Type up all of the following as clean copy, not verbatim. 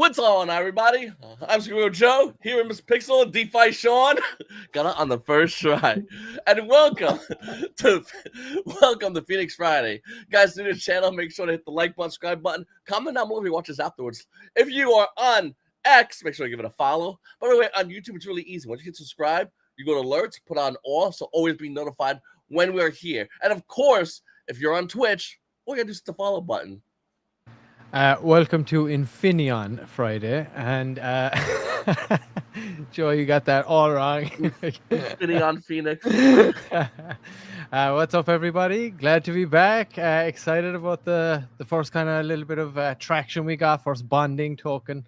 What's on, everybody? I'm Screw Joe, here with Mr. Pixel and DeFi Sean. Got it on the first try. And welcome to Phoenix Friday. Guys, new to the channel, make sure to hit the like button, subscribe button, comment down below if you watch this afterwards. If you are on X, make sure to give it a follow. By the way, on YouTube, it's really easy. Once you hit subscribe, you go to alerts, put on all, so always be notified when we're here. And of course, if you're on Twitch, all you gotta do is hit the follow button. Welcome to Infinaeon Friday, and Joe, you got that all wrong. Infinaeon Phoenix. What's up, everybody? Glad to be back. Excited about the first kind of little bit of traction we got, first bonding token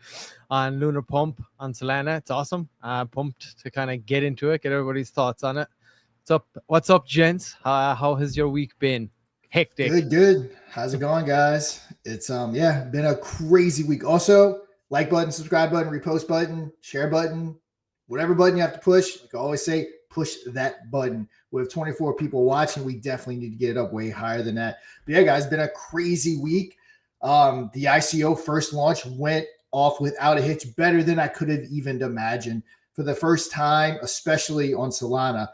on LunarPump on Solana. It's awesome. Pumped to kind of get into it, get everybody's thoughts on it. What's up, gents? How has your week been? Hectic. Good. How's it going, guys? It's been a crazy week. Also, like button, subscribe button, repost button, share button, whatever button you have to push. Like I always say, push that button. We have 24 people watching. We definitely need to get it up way higher than that. But yeah, guys, been a crazy week. The ICO first launch went off without a hitch, better than I could have even imagined. For the first time, especially on Solana,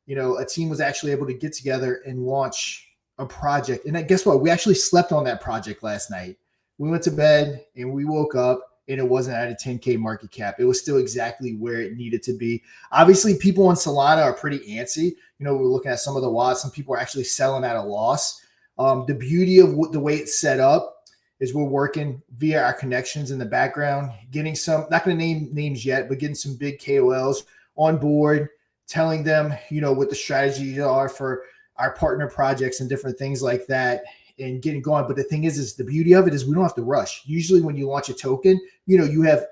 a team was actually able to get together and launch a project. And guess what? We actually slept on that project last night. We went to bed and we woke up and it wasn't at a 10K market cap. It was still exactly where it needed to be. Obviously, people on Solana are pretty antsy. We're looking at some of the watts. Some people are actually selling at a loss. The beauty of the way it's set up is we're working via our connections in the background, getting some, not going to name names yet, but getting some big KOLs on board, telling them, what the strategies are for our partner projects and different things like that and getting going. But the thing is the beauty of it is we don't have to rush. Usually when you launch a token, you have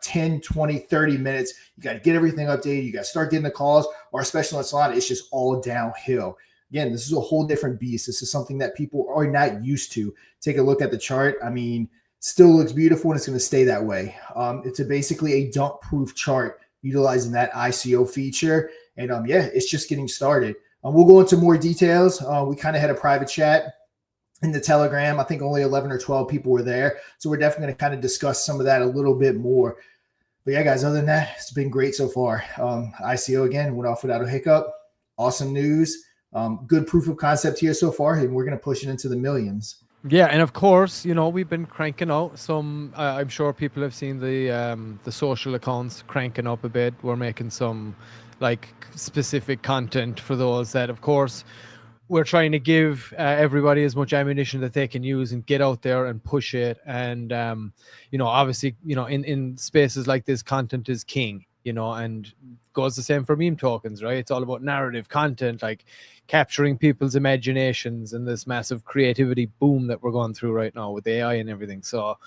10, 20, 30 minutes. You got to get everything updated. You got to start getting the calls, or especially on Solana, it's just all downhill. Again, this is a whole different beast. This is something that people are not used to. Take a look at the chart. I mean, still looks beautiful and it's going to stay that way. It's basically a dump proof chart utilizing that ICO feature. And it's just getting started. We'll go into more details. We kind of had a private chat in the Telegram. I think only 11 or 12 people were there. So we're definitely going to kind of discuss some of that a little bit more. But yeah, guys, other than that, it's been great so far. ICO, again, went off without a hiccup. Awesome news. Good proof of concept here so far, and we're going to push it into the millions. Yeah, and of course, we've been cranking out some. I'm sure people have seen the social accounts cranking up a bit. We're making some specific content for those that, of course, we're trying to give everybody as much ammunition that they can use and get out there and push it. And obviously, in spaces like this, content is king. And goes the same for meme tokens, right? It's all about narrative content, like capturing people's imaginations and this massive creativity boom that we're going through right now with AI and everything. So,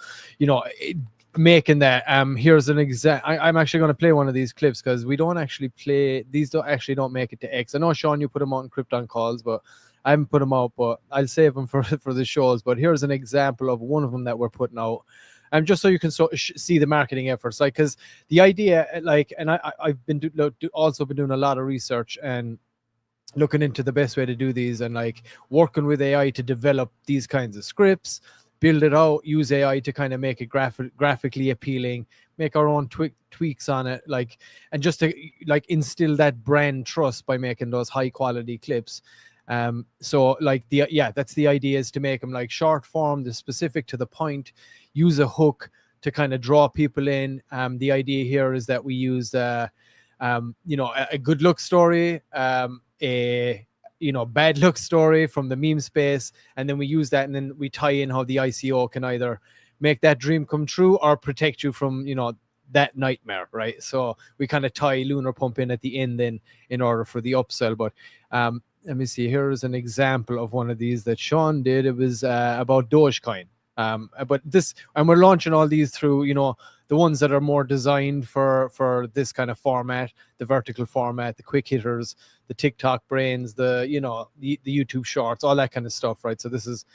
making that. Here's an example. I'm actually going to play one of these clips because we don't actually play these. Don't make it to X. I know, Sean, you put them out in Krypton calls, but I haven't put them out. But I'll save them for the shows. But here's an example of one of them that we're putting out. Just so you can see the marketing efforts, because the idea, and I've been also been doing a lot of research and looking into the best way to do these, and working with AI to develop these kinds of scripts, build it out, use AI to kind of make it graphically appealing, make our own tweaks on it, and just to instill that brand trust by making those high quality clips. So that's the idea, is to make them short form, they're specific to the point, use a hook to kind of draw people in. The idea here is that we use a good look story, a bad luck story from the meme space, and then we use that, and then we tie in how the ICO can either make that dream come true or protect you from that nightmare, right? So we kind of tie LunarPump in at the end then in order for the upsell. But let me see, here is an example of one of these that Sean did. It was about Dogecoin. But this, and we're launching all these through the ones that are more designed for this kind of format, the vertical format, the quick hitters, the TikTok brains, the YouTube shorts, all that kind of stuff, right? So this is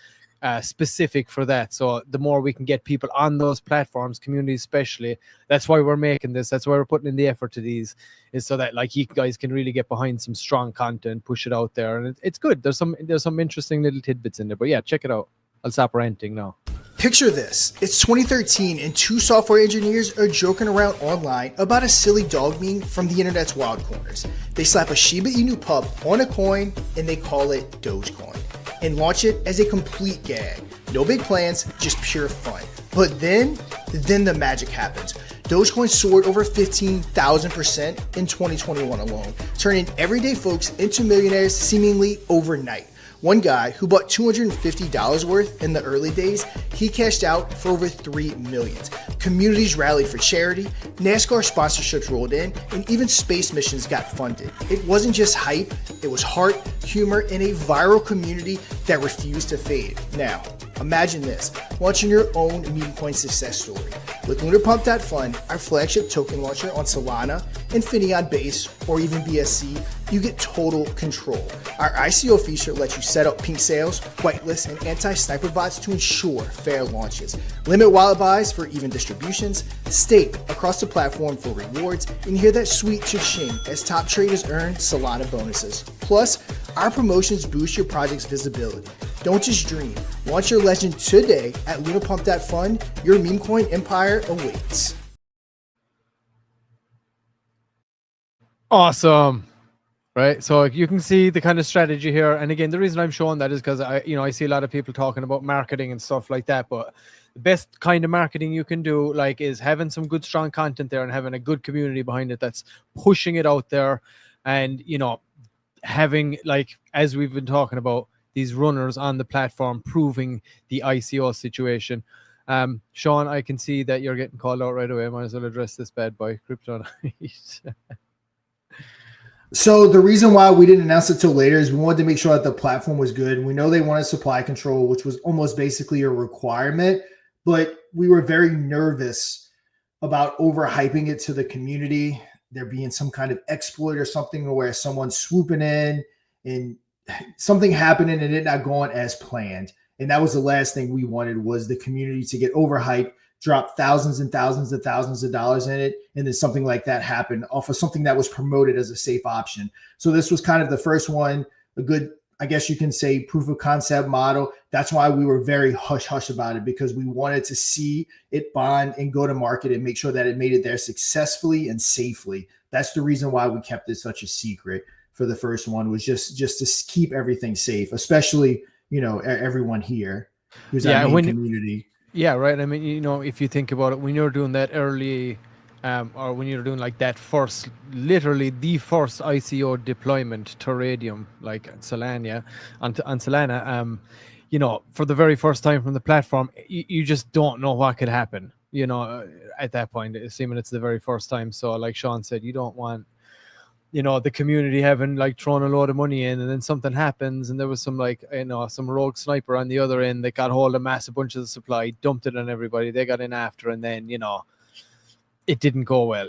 specific for that. So the more we can get people on those platforms, communities especially, that's why we're making this. That's why we're putting in the effort to these, is so that you guys can really get behind some strong content, push it out there, and it's good. There's some interesting little tidbits in there. But yeah, check it out. I'll stop ranting now. Picture this. It's 2013 and two software engineers are joking around online about a silly dog meme from the internet's wild corners. They slap a Shiba Inu pup on a coin and they call it Dogecoin and launch it as a complete gag. No big plans, just pure fun. But then the magic happens. Dogecoin soared over 15,000% in 2021 alone, turning everyday folks into millionaires seemingly overnight. One guy who bought $250 worth in the early days, he cashed out for over $3 million. Communities rallied for charity, NASCAR sponsorships rolled in, and even space missions got funded. It wasn't just hype, it was heart, humor, and a viral community that refused to fade. Now, imagine this, launching your own meme coin success story. With LunarPumpFun, our flagship token launcher on Solana, Infinaeon Base, or even BSC, you get total control. Our ICO feature lets you set up pink sales, whitelists, and anti-sniper bots to ensure fair launches. Limit wallet buys for even distributions, stake across the platform for rewards, and hear that sweet cha-ching as top traders earn Solana bonuses. Plus, our promotions boost your project's visibility. Don't just dream. Launch your legend today at LunarPump.fun. Your meme coin empire awaits. Awesome. Right, so you can see the kind of strategy here, and again, the reason I'm showing that is because I see a lot of people talking about marketing and stuff like that. But the best kind of marketing you can do, like, is having some good, strong content there and having a good community behind it that's pushing it out there, and having, like, as we've been talking about, these runners on the platform proving the ICO situation. Sean, I can see that you're getting called out right away. I might as well address this bad boy, Kryptonite. So the reason why we didn't announce it till later is we wanted to make sure that the platform was good. We know they wanted supply control, which was almost basically a requirement, but we were very nervous about overhyping it to the community. There being some kind of exploit or something where someone's swooping in and something happening and it not going as planned. And that was the last thing we wanted, was the community to get overhyped, drop thousands and thousands and thousands of dollars in it, and then something like that happened off of something that was promoted as a safe option. So this was kind of the first one, a good, I guess you can say, proof of concept model. That's why we were very hush-hush about it, because we wanted to see it bond and go to market and make sure that it made it there successfully and safely. That's the reason why we kept it such a secret for the first one, was just to keep everything safe, especially, everyone here who's our main community. Yeah, right. I mean, if you think about it, when you're doing that early, or when you're doing like that first, literally the first ICO deployment to Radium, like Solana, on Solana, for the very first time from the platform, you just don't know what could happen, at that point, assuming it's the very first time. So like Sean said, you don't want, the community having like thrown a load of money in, and then something happens, and there was some some rogue sniper on the other end that got hold of massive bunches of supply, dumped it on everybody, they got in after, and then it didn't go well.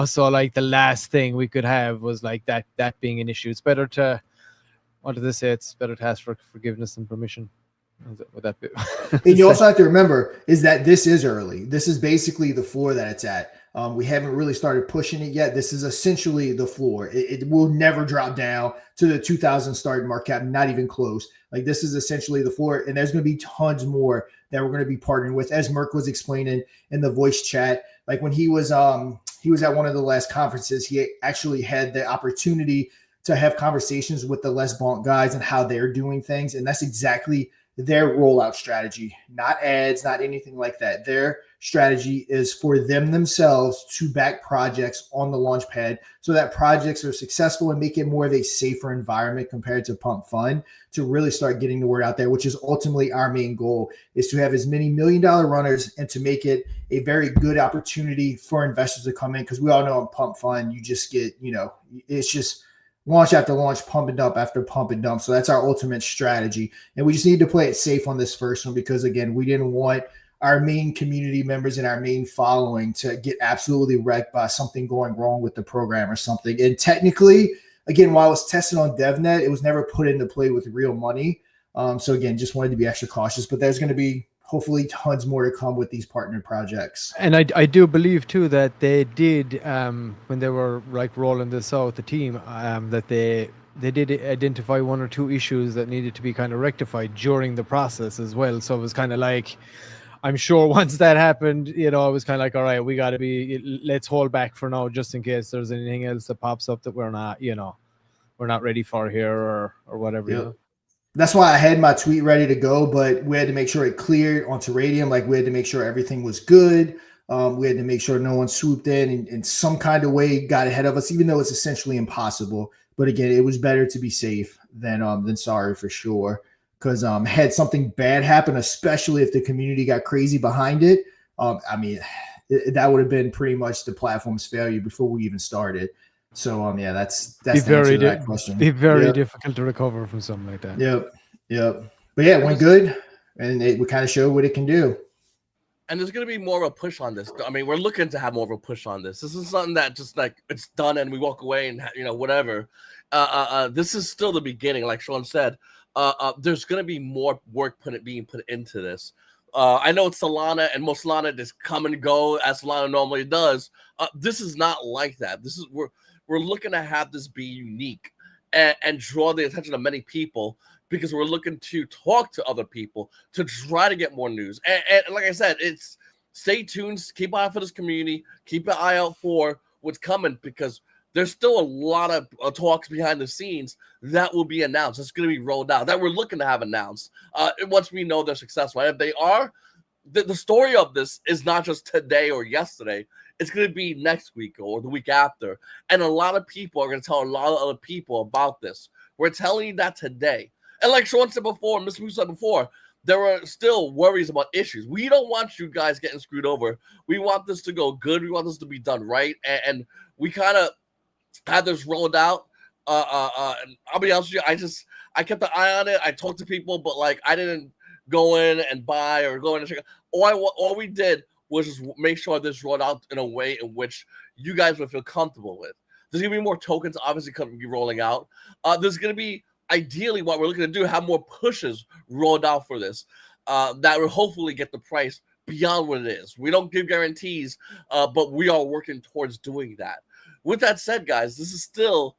So like the last thing we could have was like that being an issue. It's better to, what did they say? It's better to ask for forgiveness and permission. Would that be? And you also have to remember is that this is early. This is basically the floor that it's at. We haven't really started pushing it yet. This is essentially the floor. It will never drop down to the 2,000 starting market cap, not even close. Like, this is essentially the floor, and there's going to be tons more that we're going to be partnering with. As Merk was explaining in the voice chat, like when he was at one of the last conferences, he actually had the opportunity to have conversations with the Les Bonk guys and how they're doing things, and that's exactly their rollout strategy. Not ads, not anything like that. Their strategy is for them themselves to back projects on the launch pad so that projects are successful and make it more of a safer environment compared to Pump Fun, to really start getting the word out there, which is ultimately our main goal, is to have as many $1 million runners and to make it a very good opportunity for investors to come in. Because we all know in Pump Fun, you just get, it's just launch after launch, pump and dump after pump and dump. So that's our ultimate strategy. And we just need to play it safe on this first one, because again, we didn't want our main community members and our main following to get absolutely wrecked by something going wrong with the program or something. And technically, again, while it was tested on DevNet, it was never put into play with real money. So again, just wanted to be extra cautious, but there's going to be hopefully tons more to come with these partner projects. And I do believe too that they did, when they were like rolling this out, the team, that they did identify one or two issues that needed to be kind of rectified during the process as well. So it was kind of like, I'm sure once that happened, you know, I was kind of like, all right, we got to let's hold back for now, just in case there's anything else that pops up that we're not, you know, we're not ready for here or whatever. Yep. You know? That's why I had my tweet ready to go, but we had to make sure it cleared onto Radium. Like we had to make sure everything was good. We had to make sure no one swooped in and in some kind of way got ahead of us, even though it's essentially impossible. But again, it was better to be safe than sorry for sure. Because had something bad happen, especially if the community got crazy behind it, I mean, that would have been pretty much the platform's failure before we even started. So yeah, that's the answer to that question. Be very difficult to recover from something like that. Yep. But yeah, it went good, and it would kind of show what it can do. And there's going to be more of a push on this. I mean, we're looking to have more of a push on this. This is something that just like it's done and we walk away and, you know, whatever. This is still the beginning. Like Sean said, there's going to be more work being put into this. I know it's Solana, and most Solana just come and go as Solana normally does. This is not like that. This is we're looking to have this be unique and draw the attention of many people, because we're looking to talk to other people to try to get more news. And like I said, it's stay tuned, keep an eye for this community, keep an eye out for what's coming, because there's still a lot of talks behind the scenes that will be announced. It's going to be rolled out that we're looking to have announced once we know they're successful. And if they are, the story of this is not just today or yesterday. It's going to be next week or the week after. And a lot of people are going to tell a lot of other people about this. We're telling you that today. And like Sean said before, Mr. Moose said before, there are still worries about issues. We don't want you guys getting screwed over. We want this to go good. We want this to be done right. And we kind of had this rolled out. And I'll be honest with you, I kept an eye on it. I talked to people, but like I didn't go in and buy or go in and check. All we did was just make sure this rolled out in a way in which you guys would feel comfortable with. There's going to be more tokens, obviously, going to be rolling out. There's going to be, ideally, what we're looking to do, have more pushes rolled out for this that will hopefully get the price beyond what it is. We don't give guarantees, but we are working towards doing that. With that said, guys, this is still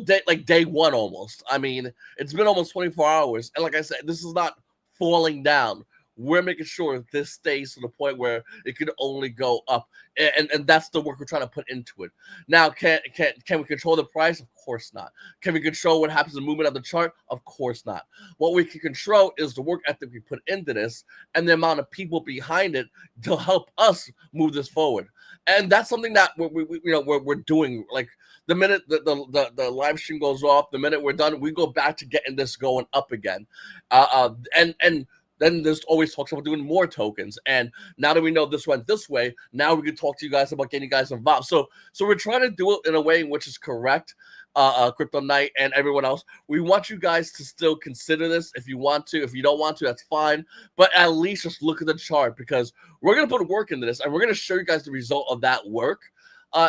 day one almost. I mean, it's been almost 24 hours, and like I said, this is not falling down. We're making sure this stays to the point where it could only go up, and that's the work we're trying to put into it. Now, can we control the price? Of course not. Can we control what happens in the movement of the chart? Of course not. What we can control is the work ethic we put into this and the amount of people behind it to help us move this forward. And that's something that we're doing. Like the minute the live stream goes off, the minute we're done, we go back to getting this going up again, and then there's always talks about doing more tokens. And now that we know this went this way, now we can talk to you guys about getting you guys involved. So we're trying to do it in a way in which is correct. Crypto Knight and everyone else, we want you guys to still consider this if you want to. If you don't want to, that's fine. But at least just look at the chart, because we're going to put work into this and we're going to show you guys the result of that work.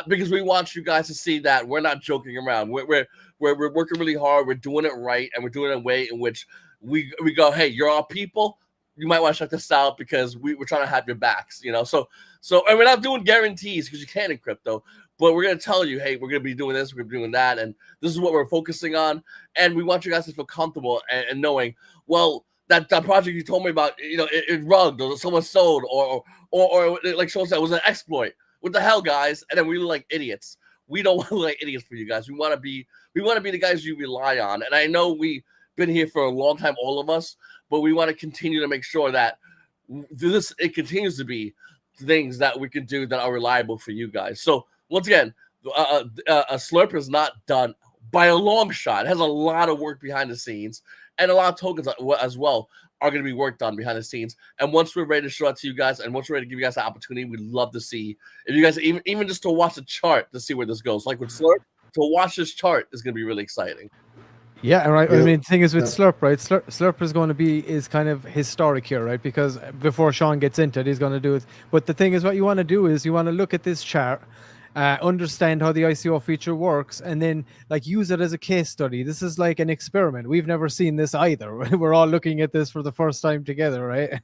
Because we want you guys to see that we're not joking around. We're working really hard. We're doing it right, and we're doing it in a way in which we go, hey, you're our people. You might want to check this out, because we're trying to have your backs, you know. So and we're not doing guarantees, because you can't in crypto, but we're gonna tell you, hey, we're gonna be doing this, we're gonna be doing that, and this is what we're focusing on. And we want you guys to feel comfortable and knowing, well, that project you told me about, you know, it rugged or someone sold or like Sean said, it was an exploit. What the hell, guys? And then we look like idiots. We don't want to look like idiots for you guys. We want to be the guys you rely on. And I know we've been here for a long time, all of us, but we want to continue to make sure that it continues to be things that we can do that are reliable for you guys. So once again, a Slurp is not done by a long shot. It has a lot of work behind the scenes, and a lot of tokens as well are going to be worked on behind the scenes. And once we're ready to show it to you guys, and once we're ready to give you guys the opportunity, we'd love to see if you guys even just to watch the chart to see where this goes. Like with Slurp, to watch this chart is going to be really exciting. Yeah, right. I mean, the thing is with Slurp, right? Slurp is kind of historic here, right? Because before Sean gets into it, he's going to do it. But the thing is, what you want to do is you want to look at this chart, understand how the ICO feature works, and then like use it as a case study. This is like an experiment. We've never seen this either. We're all looking at this for the first time together, right?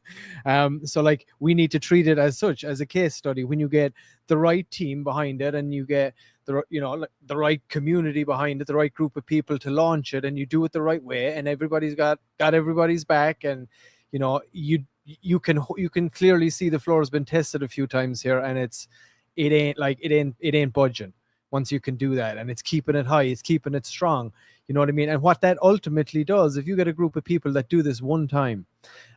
So like we need to treat it as such, as a case study. When you get the right team behind it, and you get the right community behind it, the right group of people to launch it, and you do it the right way, and everybody's got everybody's back, and you you can clearly see the floor has been tested a few times here, and it ain't budging once you can do that, and it's keeping it high, it's keeping it strong. You know what I mean? And what that ultimately does, if you get a group of people that do this one time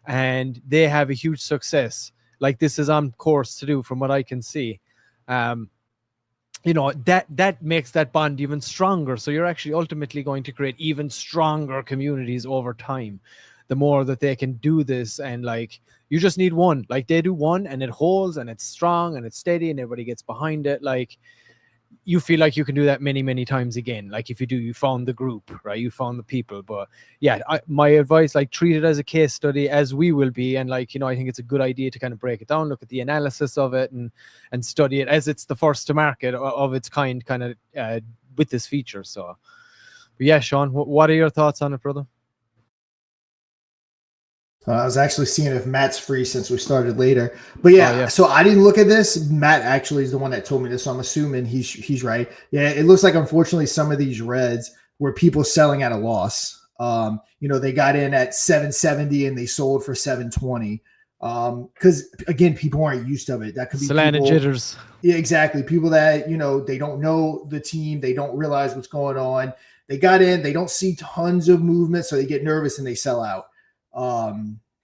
and they have a huge success, like this is on course to do from what I can see, you know, that makes that bond even stronger. So you're actually ultimately going to create even stronger communities over time, the more that they can do this. And like, you just need one, like they do one and it holds and it's strong and it's steady and everybody gets behind it. Like, you feel like you can do that many times again. Like if you found the group, right? You found the people. But yeah, my advice, like treat it as a case study, as we will be. And like, you know, I think it's a good idea to kind of break it down, look at the analysis of it and study it as it's the first to market of its kind of with this feature. So but yeah, Sean, what are your thoughts on it, brother? I was actually seeing if Matt's free since we started later. But yeah, so I didn't look at this. Matt actually is the one that told me this, so I'm assuming he's right. Yeah, it looks like, unfortunately, some of these reds were people selling at a loss. You know, they got in at 770 and they sold for 720. Because again, people aren't used to it. That could be Solana jitters. Yeah, exactly. People that, you know, they don't know the team, they don't realize what's going on. They got in, they don't see tons of movement, so they get nervous and they sell out.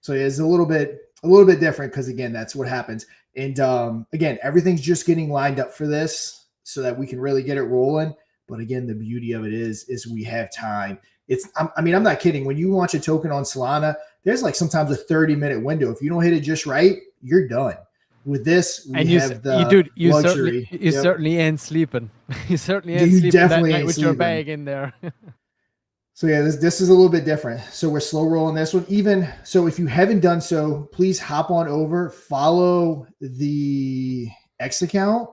So it's a little bit different because again, that's what happens. And again, everything's just getting lined up for this so that we can really get it rolling. But again, the beauty of it is we have time. I'm not kidding. When you launch a token on Solana, there's like sometimes a 30-minute window. If you don't hit it just right, you're done. With this, you certainly ain't sleeping. You certainly ain't sleeping definitely that night ain't with sleeping. your bag in there. So yeah, this is a little bit different. So we're slow rolling this one. So if you haven't done so, please hop on over, follow the X account,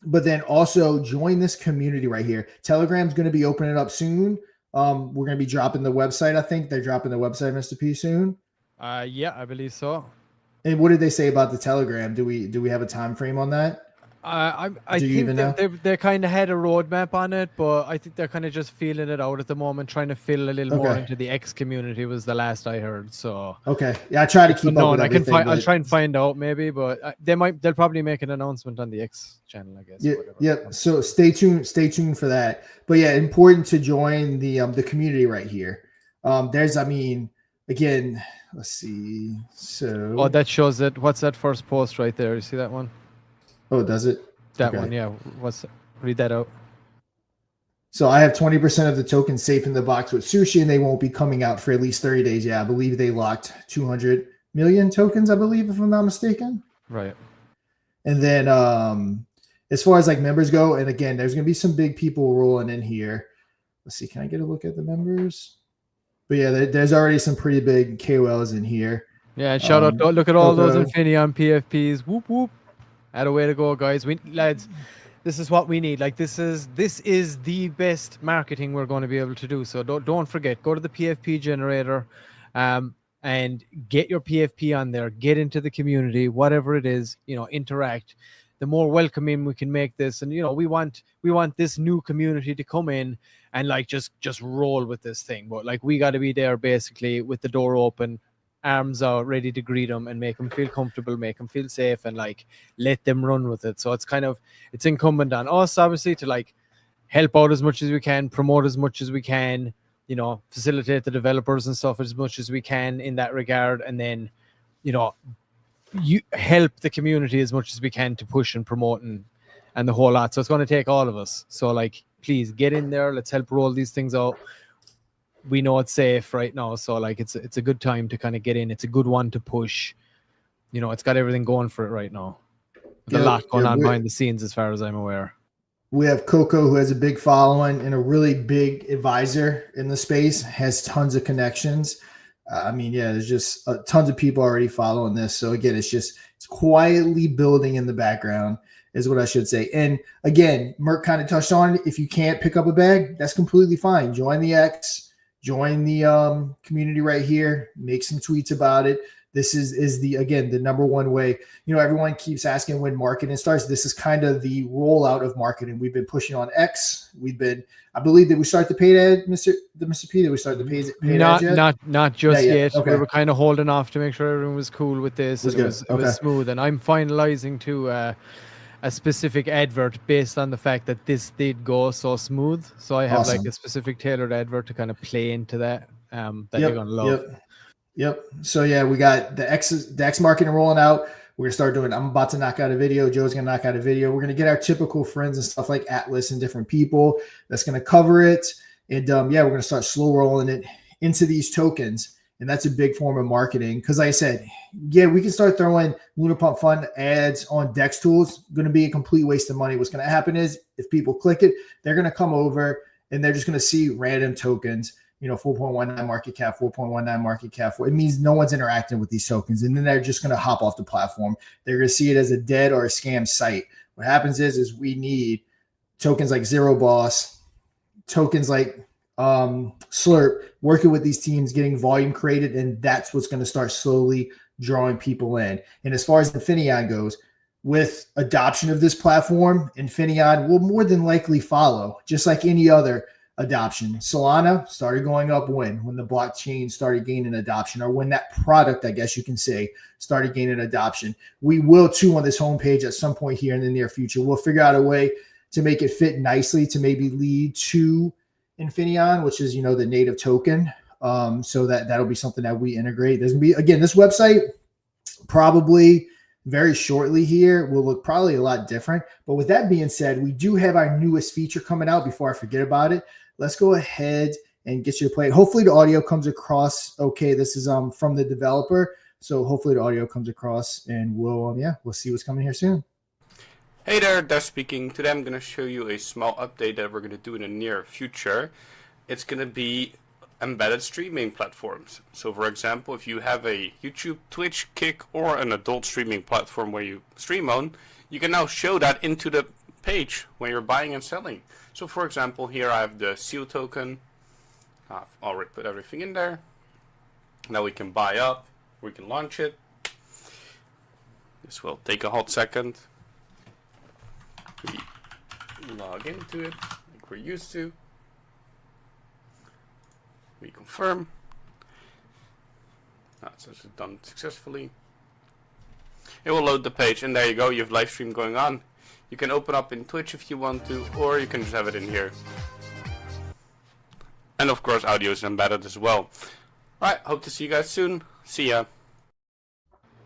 but then also join this community right here. Telegram's going to be opening up soon. We're going to be dropping the website. I think they're dropping the website, Mr. P, soon. Yeah, I believe so. And what did they say about the Telegram? Do we have a time frame on that? I think they kind of had a roadmap on it, but I think they're kind of just feeling it out at the moment, trying to fill a little more into the X community was the last I heard. So okay, yeah, I try to keep up with everything. I'll try and find out maybe, but they'll probably make an announcement on the X channel, I guess. Yeah. So stay tuned for that. But yeah, important to join the community right here. Again, let's see. So that shows it. What's that first post right there? You see that one? Oh, does it? That one, yeah. Read that out. So I have 20% of the tokens safe in the box with Sushi, and they won't be coming out for at least 30 days. Yeah, I believe they locked 200 million tokens, I believe, if I'm not mistaken. Right. And then as far as like members go, and again, there's going to be some big people rolling in here. Let's see. Can I get a look at the members? But yeah, there's already some pretty big KOLs in here. Yeah, and shout out. Look at all those Infinaeon PFPs. Whoop, whoop. Had a way to go, guys. Lads, this is what we need. Like this is the best marketing we're going to be able to do. So don't forget, go to the PFP generator, and get your PFP on there. Get into the community, whatever it is. You know, interact. The more welcoming we can make this, and you know, we want this new community to come in and like just roll with this thing. But like we got to be there basically with the door open, arms out, ready to greet them and make them feel comfortable, make them feel safe, and like let them run with it. So it's incumbent on us, obviously, to like help out as much as we can, promote as much as we can, you know, facilitate the developers and stuff as much as we can in that regard, and then, you know, you help the community as much as we can to push and promote and the whole lot. So it's going to take all of us. So like, please get in there. Let's help roll these things out. We know it's safe right now, so like it's a good time to kind of get in. It's a good one to push. You know, it's got everything going for it right now. There's a lot going on behind the scenes, as far as I'm aware. We have Coco, who has a big following and a really big advisor in the space, has tons of connections. There's just tons of people already following this. So again, it's quietly building in the background, is what I should say. And again, Merc kind of touched on it. If you can't pick up a bag, that's completely fine. Join the X. Join the community right here. Make some tweets about it. This is the, again, the number one way. Everyone keeps asking when marketing starts. This is kind of the rollout of marketing. We've been pushing on X. I believe that we start the paid ad, Mr. P. Did we start the paid ads yet? Not just yet. Okay. We were kind of holding off to make sure everyone was cool with this. It was smooth. And I'm finalizing to a specific advert based on the fact that this did go so smooth. So I have like a specific tailored advert to kind of play into that you're gonna love. Yep. So yeah, we got the X marketing rolling out. We're gonna start doing. I'm about to knock out a video. Joe's gonna knock out a video. We're gonna get our typical friends and stuff like Atlas and different people that's gonna cover it. And we're gonna start slow rolling it into these tokens. And that's a big form of marketing. Because like I said, we can start throwing LunarPumpFun ads on DEX tools. Going to be a complete waste of money. What's going to happen is if people click it, they're going to come over and they're just going to see random tokens, 4.19 market cap, 4.19 market cap. It means no one's interacting with these tokens. And then they're just going to hop off the platform. They're going to see it as a dead or a scam site. What happens is we need tokens like Zero Boss, tokens like Slurp, working with these teams, getting volume created, and that's what's going to start slowly drawing people in. And as far as Infinaeon goes, with adoption of this platform, Infinaeon will more than likely follow, just like any other adoption. Solana started going up when the blockchain started gaining adoption, or when that product, I guess you can say, started gaining adoption. We will too on this homepage at some point here in the near future. We'll figure out a way to make it fit nicely to maybe lead to Infinaeon, which is, the native token. So that'll be something that we integrate. There's gonna be, again, this website probably very shortly here will look probably a lot different. But with that being said, we do have our newest feature coming out. Before I forget about it, let's go ahead and get you to play it. Hopefully the audio comes across okay. This is from the developer, so hopefully the audio comes across, and we'll see what's coming here soon. Hey there, Dev speaking. Today I'm going to show you a small update that we're going to do in the near future. It's going to be embedded streaming platforms. So for example, if you have a YouTube, Twitch, Kick, or an adult streaming platform where you stream on, you can now show that into the page when you're buying and selling. So for example, here I have the seal token. I've already put everything in there. Now we can buy up, we can launch it. This will take a hot second. We log into it like we're used to. We confirm. That's done successfully. It will load the page, and there you go. You have live stream going on. You can open up in Twitch if you want to, or you can just have it in here. And of course, audio is embedded as well. Alright, hope to see you guys soon. See ya.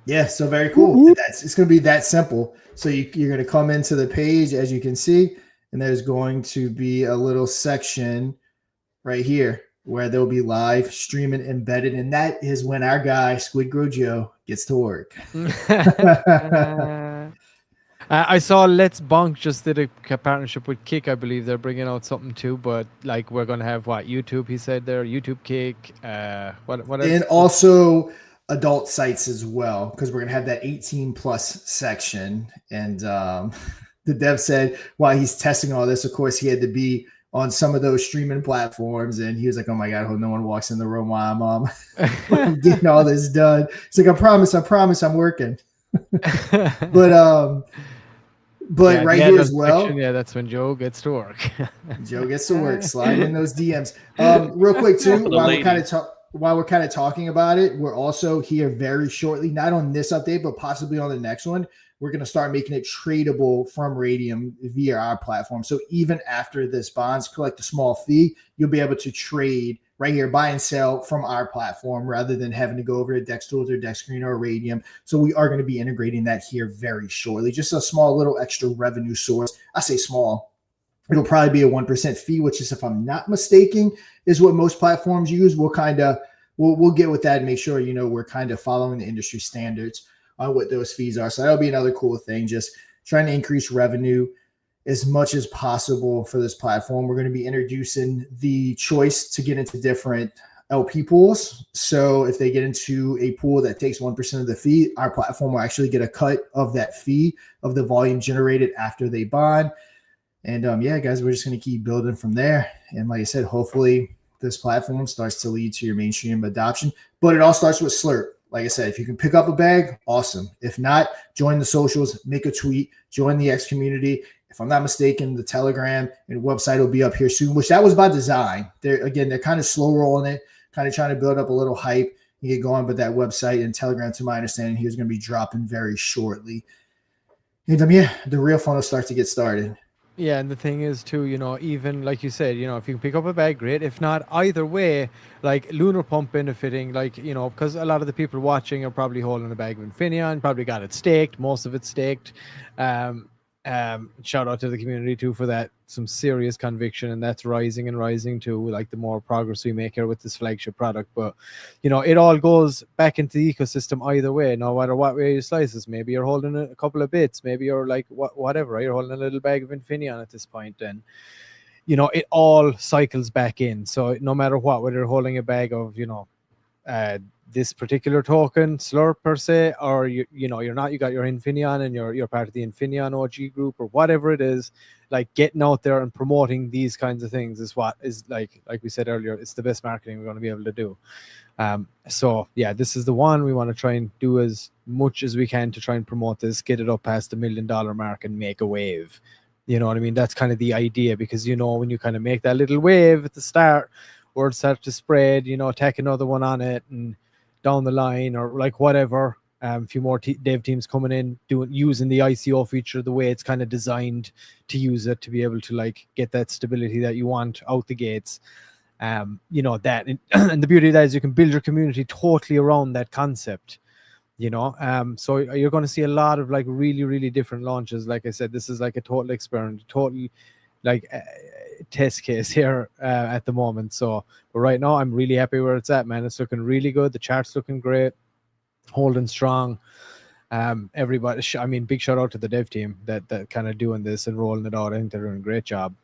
Yeah, so very cool. It's going to be that simple. So you're going to come into the page, as you can see, and there's going to be a little section right here where there'll be live streaming embedded, and that is when our guy Squid Grow Joe gets to work. I saw Let's Bonk just did a partnership with Kick. I believe they're bringing out something too, but like we're going to have YouTube, he said there, YouTube, Kick, what else? And also adult sites as well, because we're going to have that 18 plus section. And the dev said while he's testing all this, of course, he had to be on some of those streaming platforms, and he was like, oh my God, I hope no one walks in the room while I'm getting all this done. It's like, I promise I'm working. But right here as well. Section, that's when Joe gets to work. Joe gets to work, sliding in those DMs. Real quick too, while we're kind of talking about it, we're also here very shortly, not on this update, but possibly on the next one. We're going to start making it tradable from Radium via our platform. So even after this bonds collect a small fee, you'll be able to trade right here, buy and sell from our platform rather than having to go over to Dex Tools or Dex Screen or Radium. So we are going to be integrating that here very shortly. Just a small little extra revenue source. I say small. It'll probably be a 1% fee, which is, if I'm not mistaken, is what most platforms use. We'll get with that and make sure, we're kind of following the industry standards on what those fees are. So that'll be another cool thing, just trying to increase revenue as much as possible for this platform. We're going to be introducing the choice to get into different LP pools. So if they get into a pool that takes 1% of the fee, our platform will actually get a cut of that fee of the volume generated after they bond. And guys, we're just going to keep building from there. And like I said, hopefully this platform starts to lead to your mainstream adoption, but it all starts with Slurp. like I said, if you can pick up a bag, awesome. If not, join the socials, make a tweet, join the X community. If I'm not mistaken, the Telegram and website will be up here soon, which that was by design. They're kind of slow rolling it, kind of trying to build up a little hype and get going. But that website and Telegram, to my understanding, here is going to be dropping very shortly. And the real fun will start to get started. Yeah, and the thing is too, even like you said, if you can pick up a bag, great. If not, either way, like Lunar Pump benefiting, because a lot of the people watching are probably holding a bag of Infinion, probably got it staked, most of it staked. Shout out to the community too for that, some serious conviction, and that's rising and rising too, like the more progress we make here with this flagship product. But it all goes back into the ecosystem either way, no matter what way you slice this. Maybe you're holding a couple of bits, maybe you're like whatever, right? You're holding a little bag of Infinion at this point, and it all cycles back in. So no matter what, whether you're holding a bag of this particular token slurp per se, or you're not, you got your Infinion and you're part of the Infinion OG group or whatever it is, like getting out there and promoting these kinds of things is what is like we said earlier, it's the best marketing we're going to be able to do. So yeah, this is the one we want to try and do as much as we can to try and promote this, get it up past the $1 million mark and make a wave. You know what I mean? That's kind of the idea, because when you kind of make that little wave at the start, word starts to spread, tack another one on it, and down the line, or like whatever, a few more dev teams coming in using the ICO feature the way it's kind of designed to use it, to be able to like get that stability that you want out the gates. That and the beauty of that is you can build your community totally around that concept. So you're going to see a lot of like really, really different launches. Like I said, this is like a total experiment, totally like test case here at the moment. So, but right now I'm really happy where it's at, man. It's looking really good. The chart's looking great, holding strong. Everybody, big shout out to the dev team that kind of doing this and rolling it out. I think they're doing a great job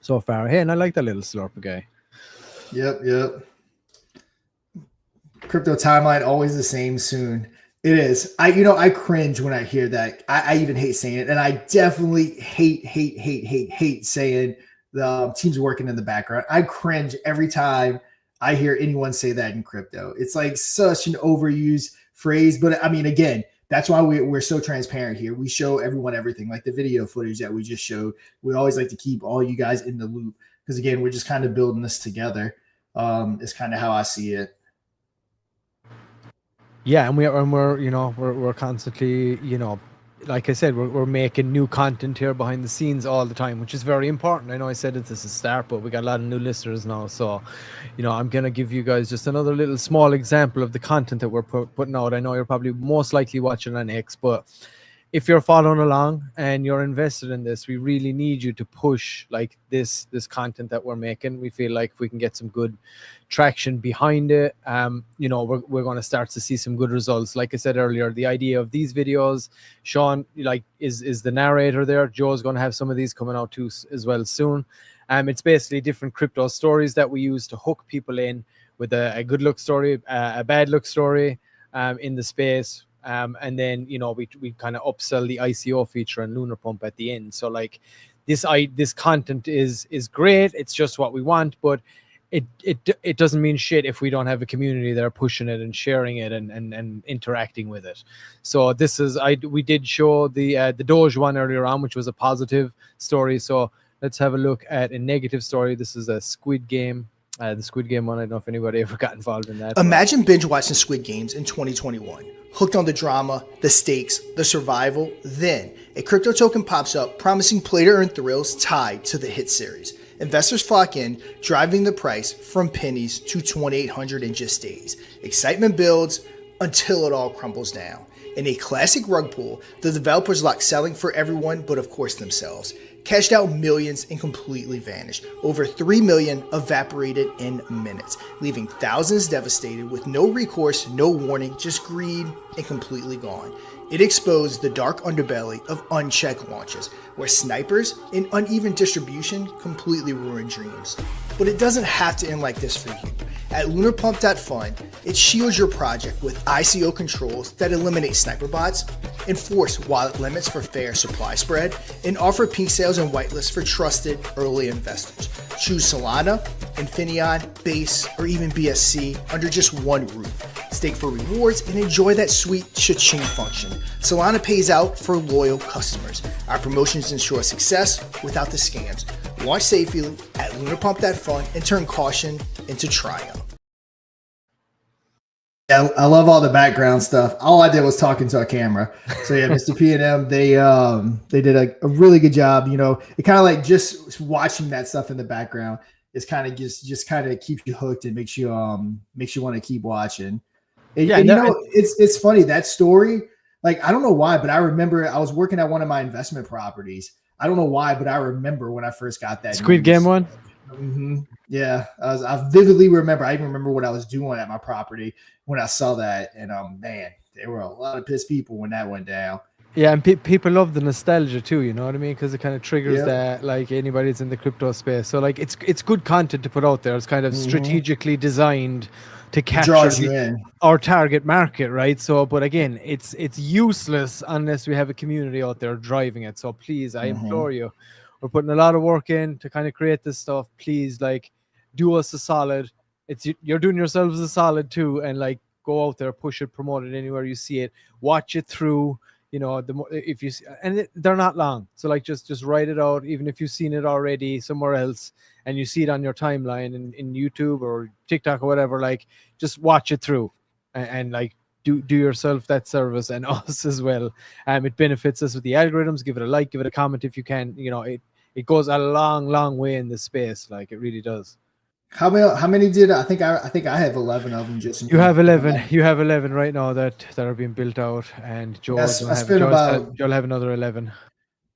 so far. Hey, and I like that little slurper guy. Yep. Crypto timeline always the same soon. It is. I cringe when I hear that. I even hate saying it, and I definitely hate saying the team's working in the background. I cringe every time I hear anyone say that in crypto. It's like such an overused phrase, but again, that's why we're so transparent here. We show everyone everything, like the video footage that we just showed. We always like to keep all you guys in the loop, because again, we're just kind of building this together. It's kind of how I see it. Yeah, and we're constantly, like I said, we're making new content here behind the scenes all the time, which is very important. I know I said it this is start, but we got a lot of new listeners now. So, I'm going to give you guys just another little small example of the content that we're putting out. I know you're probably most likely watching on X, but if you're following along and you're invested in this, we really need you to push like this content that we're making. We feel like if we can get some good traction behind it, we're going to start to see some good results. Like I said earlier, the idea of these videos, Sean is the narrator there. Joe's going to have some of these coming out too as well soon. It's basically different crypto stories that we use to hook people in with a good look story, a bad look story in the space. And then we kind of upsell the ICO feature and Lunar Pump at the end. So like this content is great. It's just what we want, but it doesn't mean shit if we don't have a community that are pushing it and sharing it and interacting with it. So we did show the Doge one earlier on, which was a positive story. So let's have a look at a negative story. This is a Squid Game. The Squid Game one, I don't know if anybody ever got involved in that. Imagine binge watching Squid Games in 2021. Hooked on the drama, the stakes, the survival. Then a crypto token pops up promising play-to-earn thrills tied to the hit series. Investors flock in, driving the price from pennies to 2,800 in just days. Excitement builds until it all crumbles down. In a classic rug pull, the developers locked selling for everyone but of course themselves. Cashed out millions and completely vanished. Over 3 million evaporated in minutes, leaving thousands devastated with no recourse, no warning, just greed and completely gone. It exposed the dark underbelly of unchecked launches, where snipers and uneven distribution completely ruin dreams. But it doesn't have to end like this for you. At LunarPump.Fun, it shields your project with ICO controls that eliminate sniper bots, enforce wallet limits for fair supply spread, and offer pink sales and whitelists for trusted early investors. Choose Solana, Infinion, Base, or even BSC under just one roof. stake for rewards, and enjoy that sweet cha-ching function. Solana pays out for loyal customers. Our promotions ensure success without the scams. Launch safely at LunarPumpFun and turn caution into triumph. Yeah, I love all the background stuff. All I did was talking to a camera. So yeah, Mr. P and M, they did a really good job. You know, it kind of like just watching that stuff in the background is kind of just kind of keeps you hooked and makes you want to keep watching. And you know, it's funny that story. Like I don't know why, but I remember I was working at one of my investment properties. I don't know why, but I remember when I first got that Squid Game one. Mm-hmm. Yeah, I vividly remember. I even remember what I was doing at my property when I saw that, and man, there were a lot of pissed people when that went down. Yeah, and people love the nostalgia too. You know what I mean? Because it kind of triggers that, like anybody that's in the crypto space. So like, it's good content to put out there. It's kind of strategically designed to capture our target market, right? So, but again, it's useless unless we have a community out there driving it. So please, I implore you, we're putting a lot of work in to kind of create this stuff. Please, like, do us a solid. You're doing yourselves a solid too, and like go out there, push it, promote it anywhere you see it, watch it through. You know, if you they're not long, so like just write it out. Even if you've seen it already somewhere else and you see it on your timeline in YouTube or TikTok or whatever, like just watch it through and like do yourself that service and us as well. It benefits us with the algorithms. Give it a like, give it a comment if you can. You know, it goes a long way in this space. Like it really does. How many did I think I have 11 of them. Just you have 11. You have 11 right now that are being built out, and Joel will have another 11.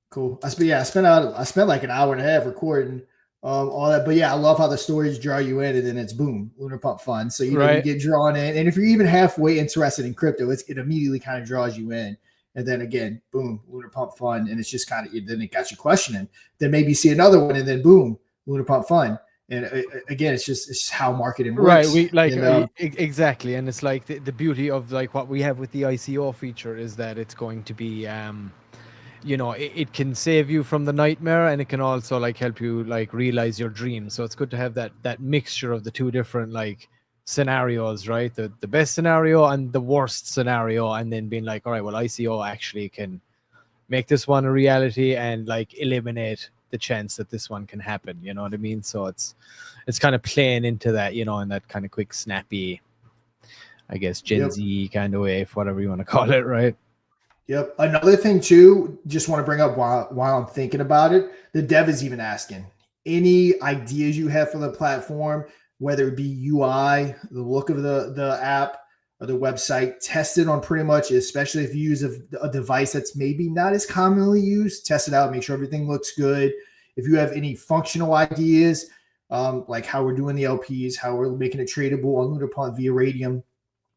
Cool. I spent like an hour and a half recording all that, but yeah, I love how the stories draw you in, and then it's boom, Lunar Pump Fun. So you know you get drawn in, and if you're even halfway interested in crypto, it immediately kind of draws you in. And then again, boom, Lunar Pump Fun, and it's just kind of then it got you questioning. Then maybe you see another one, and then boom, Lunar Pump Fun. And again, it's how marketing works. Right. We like exactly. And it's like the beauty of like what we have with the ICO feature is that it's going to be, you know, it can save you from the nightmare, and it can also like help you like realize your dreams. So it's good to have that mixture of the two different like scenarios, right? The best scenario and the worst scenario, and then being like, all right, well, ICO actually can make this one a reality and like eliminate the chance that this one can happen. You know what I mean? So it's kind of playing into that, you know, in that kind of quick, snappy, I guess, Gen Z kind of way, if whatever you want to call it, right? Yep. Another thing too, just want to bring up while I'm thinking about it, the dev is even asking any ideas you have for the platform, whether it be UI, the look of the app or the website, test it on pretty much, especially if you use a device that's maybe not as commonly used, test it out, make sure everything looks good. If you have any functional ideas, like how we're doing the LPs, how we're making it tradable on LunarPump via Radium,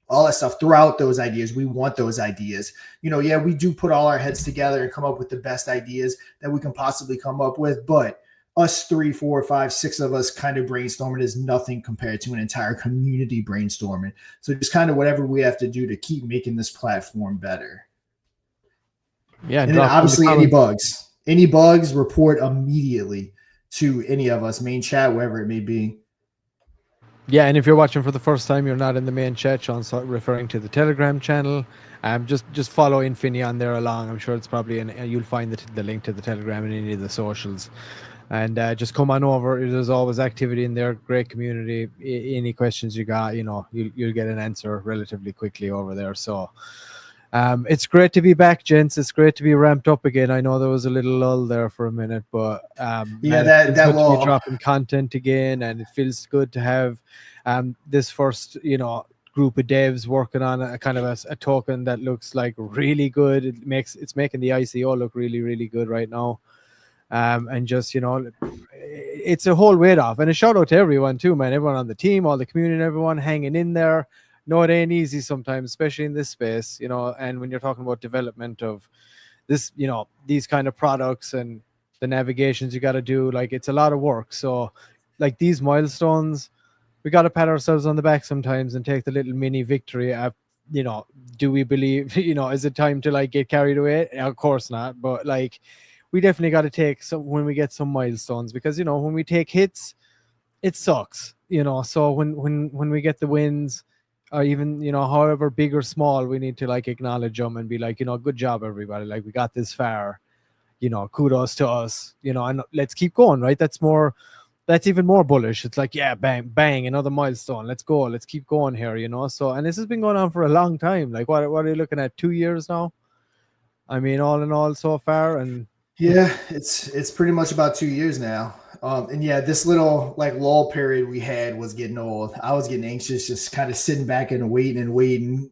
all that stuff, throughout those ideas. We want those ideas. You know, yeah, we do put all our heads together and come up with the best ideas that we can possibly come up with, but us 3, 4, 5, 6 of us kind of brainstorming is nothing compared to an entire community brainstorming. So just kind of whatever we have to do to keep making this platform better. Yeah. And then obviously any bugs, report immediately to any of us, main chat, wherever it may be. Yeah, and if you're watching for the first time, you're not in the main chat, Sean's referring to the Telegram channel. Just follow Infinaeon there along. I'm sure it's probably you'll find the link to the Telegram in any of the socials. And just come on over. There's always activity in there. Great community. Any questions you got, you know, you'll get an answer relatively quickly over there. So it's great to be back, gents. It's great to be ramped up again. I know there was a little lull there for a minute, but that lull. Dropping content again, and it feels good to have this first, you know, group of devs working on a kind of a token that looks like really good. It's making the ICO look really, really good right now. And just, you know, it's a whole weight off, and a shout out to everyone too, man. Everyone on the team, all the community, everyone hanging in there. No, it ain't easy sometimes, especially in this space, you know. And when you're talking about development of this, you know, these kind of products and the navigations you got to do, like it's a lot of work. So like these milestones, we got to pat ourselves on the back sometimes and take the little mini victory. You know, do we believe, you know, is it time to like get carried away? Of course not. But like, we definitely got to take some when we get some milestones, because, you know, when we take hits, it sucks, you know. So when we get the wins, or even, you know, however big or small, we need to like acknowledge them and be like, you know, good job everybody, like we got this far, you know, kudos to us, you know, and let's keep going, right? That's even more bullish. It's like, yeah, bang bang, another milestone, let's go, let's keep going here, you know. So, and this has been going on for a long time. Like what are you looking at, 2 years now? I mean, all in all so far. And Yeah, it's pretty much about 2 years now. And yeah, this little like lull period we had was getting old. I was getting anxious, just kind of sitting back and waiting and waiting.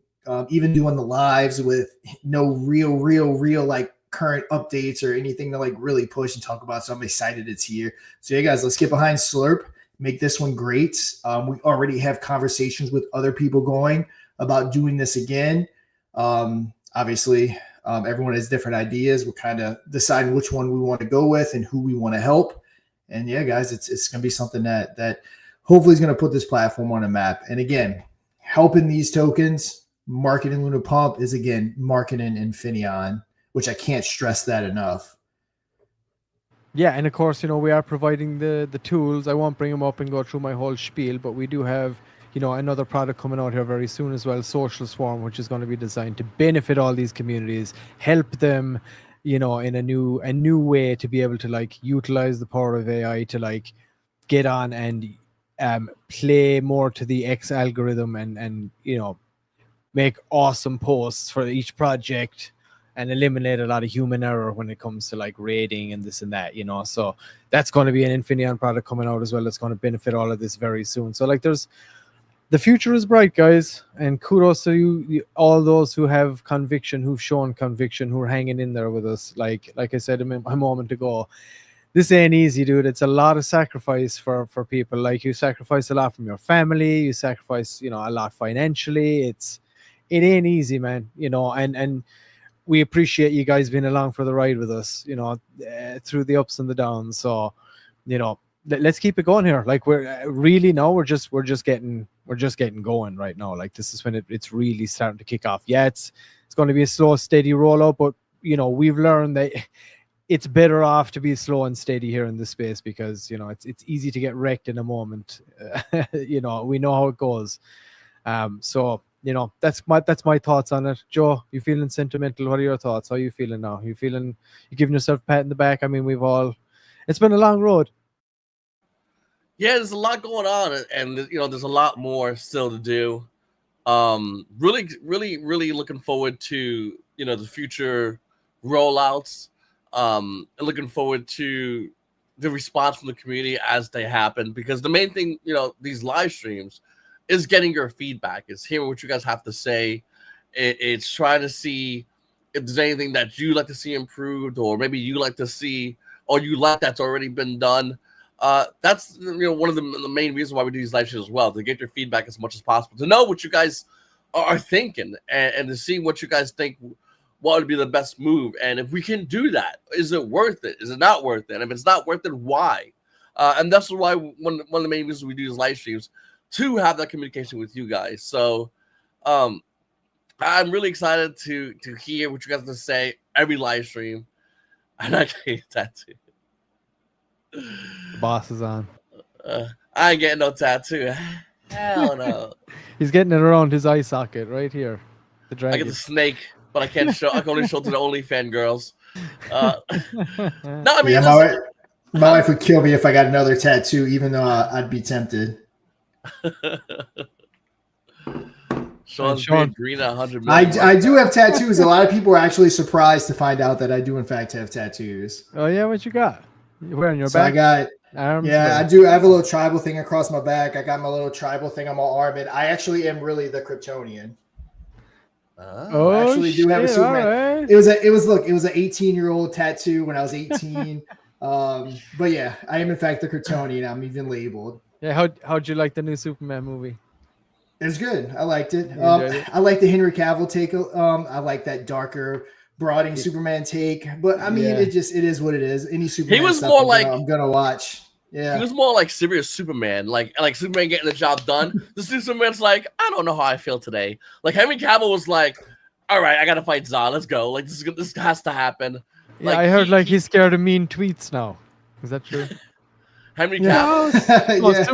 Even doing the lives with no real like current updates or anything to like really push and talk about. So I'm excited it's here. So yeah, guys, let's get behind Slurp. Make this one great. We already have conversations with other people going about doing this again. Obviously, everyone has different ideas. We're kind of deciding which one we want to go with and who we want to help. And yeah, guys, it's going to be something that hopefully is going to put this platform on a map. And again, helping these tokens, marketing Lunar Pump is again marketing Infinion, which I can't stress that enough. yeah, and of course, you know, we are providing the tools. I won't bring them up and go through my whole spiel, but we do have, you know, another product coming out here very soon as well, Social Swarm, which is going to be designed to benefit all these communities, help them, you know, in a new way to be able to like utilize the power of AI to like get on and play more to the X algorithm and you know, make awesome posts for each project and eliminate a lot of human error when it comes to like rating and this and that, you know. So that's going to be an Infinion product coming out as well. That's going to benefit all of this very soon. So like the future is bright, guys, and kudos to you, all those who have conviction, who've shown conviction, who are hanging in there with us. Like I said a moment ago, this ain't easy, dude. It's a lot of sacrifice for people. Like you sacrifice a lot from your family, you sacrifice, you know, a lot financially. It ain't easy, man, you know, and we appreciate you guys being along for the ride with us, you know, through the ups and the downs. So, you know, let's keep it going here. Like we're really now we're just getting going right now. Like this is when it's really starting to kick off. Yeah, it's going to be a slow, steady rollout, but you know, we've learned that it's better off to be slow and steady here in this space because, you know, it's easy to get wrecked in a moment. You know, we know how it goes. So, you know, that's my thoughts on it. Joe, you feeling sentimental? What are your thoughts? How are you feeling now? You giving yourself a pat in the back? I mean, it's been a long road. Yeah, there's a lot going on, and you know, there's a lot more still to do. Really looking forward to, you know, the future rollouts. And looking forward to the response from the community as they happen, because the main thing, you know, these live streams is getting your feedback, is hearing what you guys have to say. It's trying to see if there's anything that you like to see improved, or maybe you like to see, or you like that's already been done. That's, you know, one of the main reasons why we do these live shows as well, to get your feedback as much as possible, to know what you guys are thinking, and to see what you guys think, what would be the best move, and if we can do that, is it worth it? Is it not worth it? And if it's not worth it, why? And that's why one of the main reasons we do these live streams, to have that communication with you guys. So I'm really excited to hear what you guys have to say every live stream. And I can't get a tattoo. The boss is on. I ain't getting no tattoo. Hell no. He's getting it around his eye socket right here. The I dragon. get the snake, but I can't show. I can only show to the OnlyFans girls. No, I mean, yeah, my wife would kill me if I got another tattoo, even though I'd be tempted. Sean's beard green at 100 million. I do have tattoos. A lot of people are actually surprised to find out that I do in fact have tattoos. Oh yeah, what you got? You wearing your So back? I got arms. I do. I have a little tribal thing across my back. I got my little tribal thing on my arm, and I actually am really the Kryptonian. Oh, I actually do have a shit, Superman. right. It was an 18-year-old tattoo when I was 18. But yeah, I am in fact the Kryptonian. I'm even labeled. Yeah, how'd you like the new Superman movie? It was good. I liked it. enjoyed it? I like the Henry Cavill take. I like that darker, brooding Superman take. But I mean, Yeah. it is what it is. Any Superman was stuff more I'm gonna watch. Yeah. He was more like serious Superman, like Superman getting the job done. This new Superman's like, I don't know how I feel today. Like Henry Cavill was like, all right, I gotta fight Zod. Let's go. Like this has to happen. Yeah, I heard he's scared of mean tweets now. Is that true? Henry Yeah. Cavill. Oh, Yeah.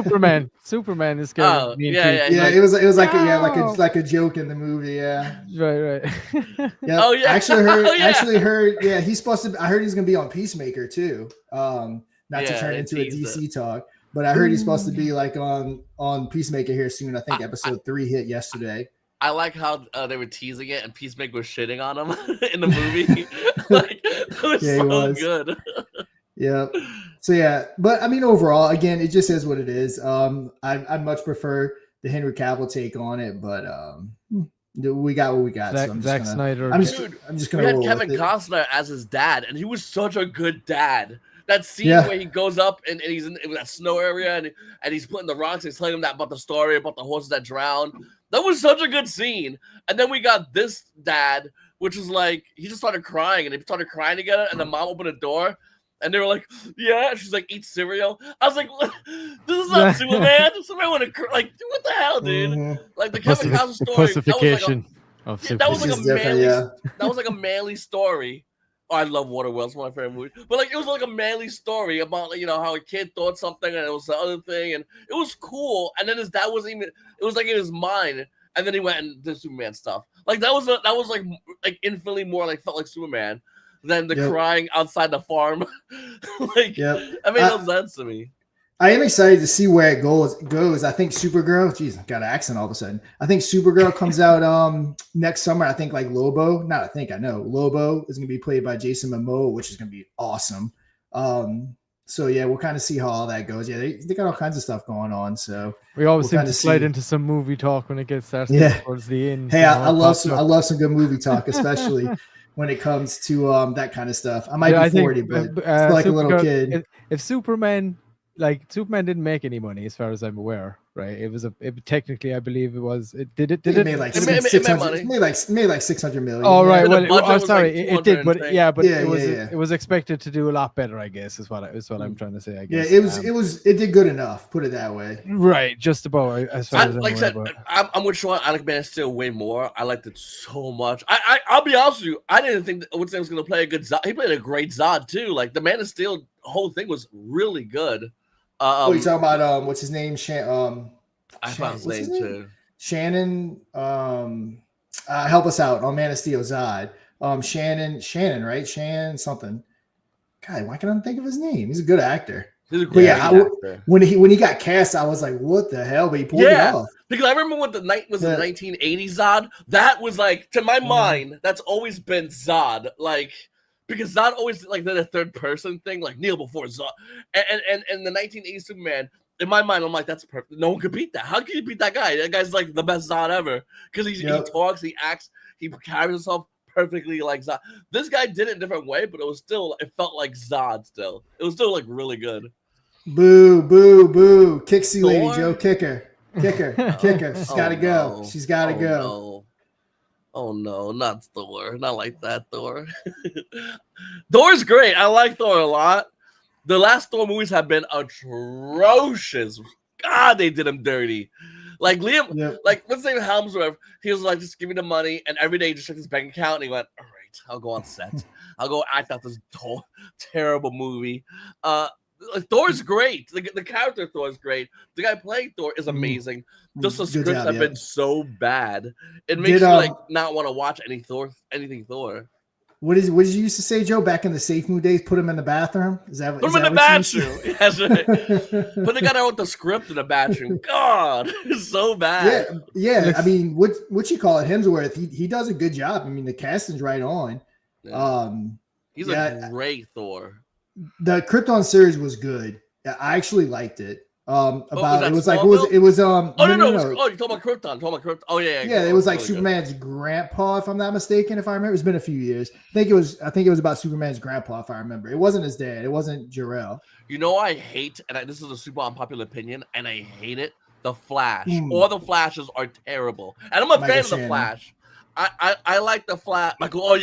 Superman is scared Oh, of me and yeah, Keith. yeah. He's Yeah, like, it was like "No." like a joke in the movie. Yeah. Right. Yep. Oh, yeah. Oh, yeah. Actually heard. Yeah, he's supposed to. I heard he's gonna be on Peacemaker too. Not to Yeah, turn they into a teased it. DC talk, but I heard he's supposed to be like on Peacemaker here soon. I think episode 3 hit yesterday. I like how they were teasing it and Peacemaker was shitting on him in the movie. Like, it was Yeah, he so was. good. Yeah. So yeah, but I mean, overall, again, it just is what it is. I'd much prefer the Henry Cavill take on it, but we got what we got. So I'm Zack just Snyder. I'm Dude, just we gonna had roll Kevin with it. Costner as his dad, and he was such a good dad. That scene Yeah. where he goes up and he's in that snow area and he's putting the rocks and he's telling him that about the story about the horses that drowned. That was such a good scene. And then we got this dad, which is like, he just started crying and they started crying together. And the mom opened the door and they were like, yeah. She's like, eat cereal. I was like, this is not Superman. Superman would have, like, what the hell, dude? Mhm. Like the Kevin Costner The story. pussification of That was like It's a just different, manly. yeah. That was like a manly story. Oh, I love Waterworld. It's one of my favorite movies. But like, it was like a manly story about, like, you know, how a kid thought something and it was the other thing, and it was cool. And then his dad wasn't even. It was like in his mind, and then he went and did Superman stuff. Like that was like infinitely more like felt like Superman than the crying outside the farm. Like, that made no sense to me. I am excited to see where it goes. I think Supergirl, geez, I got an accent all of a sudden. I think Supergirl comes out next summer. I think like Lobo, not I think I know. Lobo is gonna be played by Jason Momoa, which is gonna be awesome. So yeah, we'll kind of see how all that goes. Yeah, they got all kinds of stuff going on. So we always seem to slide into some movie talk when it gets started towards the end. Hey, I love some good movie talk, especially when it comes to that kind of stuff. I might be 40, but still like a little kid. If Superman didn't make any money, as far as I'm aware, right? It technically, I believe it was. It made like $600 made like 600 million. Oh right, well, sorry, like it did, but it was expected to do a lot better, I guess, is what I'm trying to say. I guess. Yeah, it did good enough. Put it that way. Right, just about. As far as like I said, I'm with Sean. I like Man of Steel way more. I liked it so much. I'll be honest with you. I didn't think that Woodson was going to play a good Zod. He played a great Zod too. Like the Man of Steel whole thing was really good. What are you talking about? What's his name? I found his name too. Shannon. Help us out on Man of Steel Zod. Shannon, right? Shannon something. God, why can't I think of his name? He's a good actor. He's a great actor. When he got cast, I was like, what the hell? But he pulled it off. Because I remember what the 1980s Zod. That was like, to my mind, that's always been Zod. Like, because Zod always like did a third person thing, like kneel before Zod. And the 1980s Superman, in my mind, I'm like, that's perfect. No one could beat that. How can you beat that guy? That guy's like the best Zod ever. Because he talks, he acts, he carries himself perfectly like Zod. This guy did it a different way, but it felt like Zod still. It was still like really good. Boo, boo, boo. Kixie lady, Joe. Kick her. She's gotta go. No. She's gotta go. No. Oh no, not Thor. Not like that, Thor. Thor's great. I like Thor a lot. The last Thor movies have been atrocious. God, they did him dirty. Like Liam, like what's his name, Helmsworth, he was like, just give me the money, and every day he just checked his bank account and he went, all right, I'll go on set. I'll go act out this terrible movie. Thor's great. The character Thor is great. The guy playing Thor is amazing. Just the scripts have been so bad. It makes you like not want to watch anything Thor. What did you used to say, Joe? Back in the Safe Mood days, put him in the bathroom. Is that put him in the bathroom? Yes, right. Put the guy out with the script in the bathroom. God, it's so bad. Yeah. I mean, what you call it, Hemsworth? He does a good job. I mean, the casting's right on. Yeah. He's a great Thor. The Krypton series was good. I actually liked it. No. Oh, you're talking about Krypton. Oh yeah. It was like Superman's grandpa, if I'm not mistaken. If I remember, it's been a few years. I think it was about Superman's grandpa, if I remember. It wasn't his dad. It wasn't Jor-El. You know, I hate, and this is a super unpopular opinion, and I hate it. The Flash. All the Flashes are terrible, and I'm a fan of the Flash. I like the Flash. Michael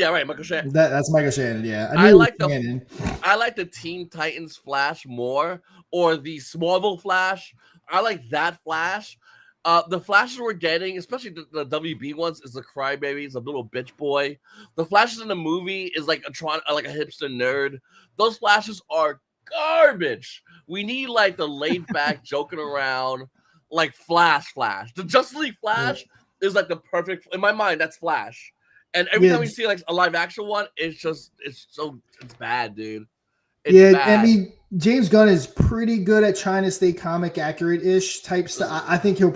Shannon. That's Michael Shannon. Yeah, I like the Teen Titans Flash more, or the Smallville Flash. I like that Flash. The Flashes we're getting, especially the WB ones, is the crybaby. He's a little bitch boy. The Flashes in the movie is like a hipster nerd. Those Flashes are garbage. We need like the laid back, joking around, like Flash. The Justice League Flash is like the perfect, in my mind, that's Flash. And every time we see like a live action one, it's bad, dude. It's bad. I mean, James Gunn is pretty good at trying to stay comic accurate-ish type stuff. I think that'll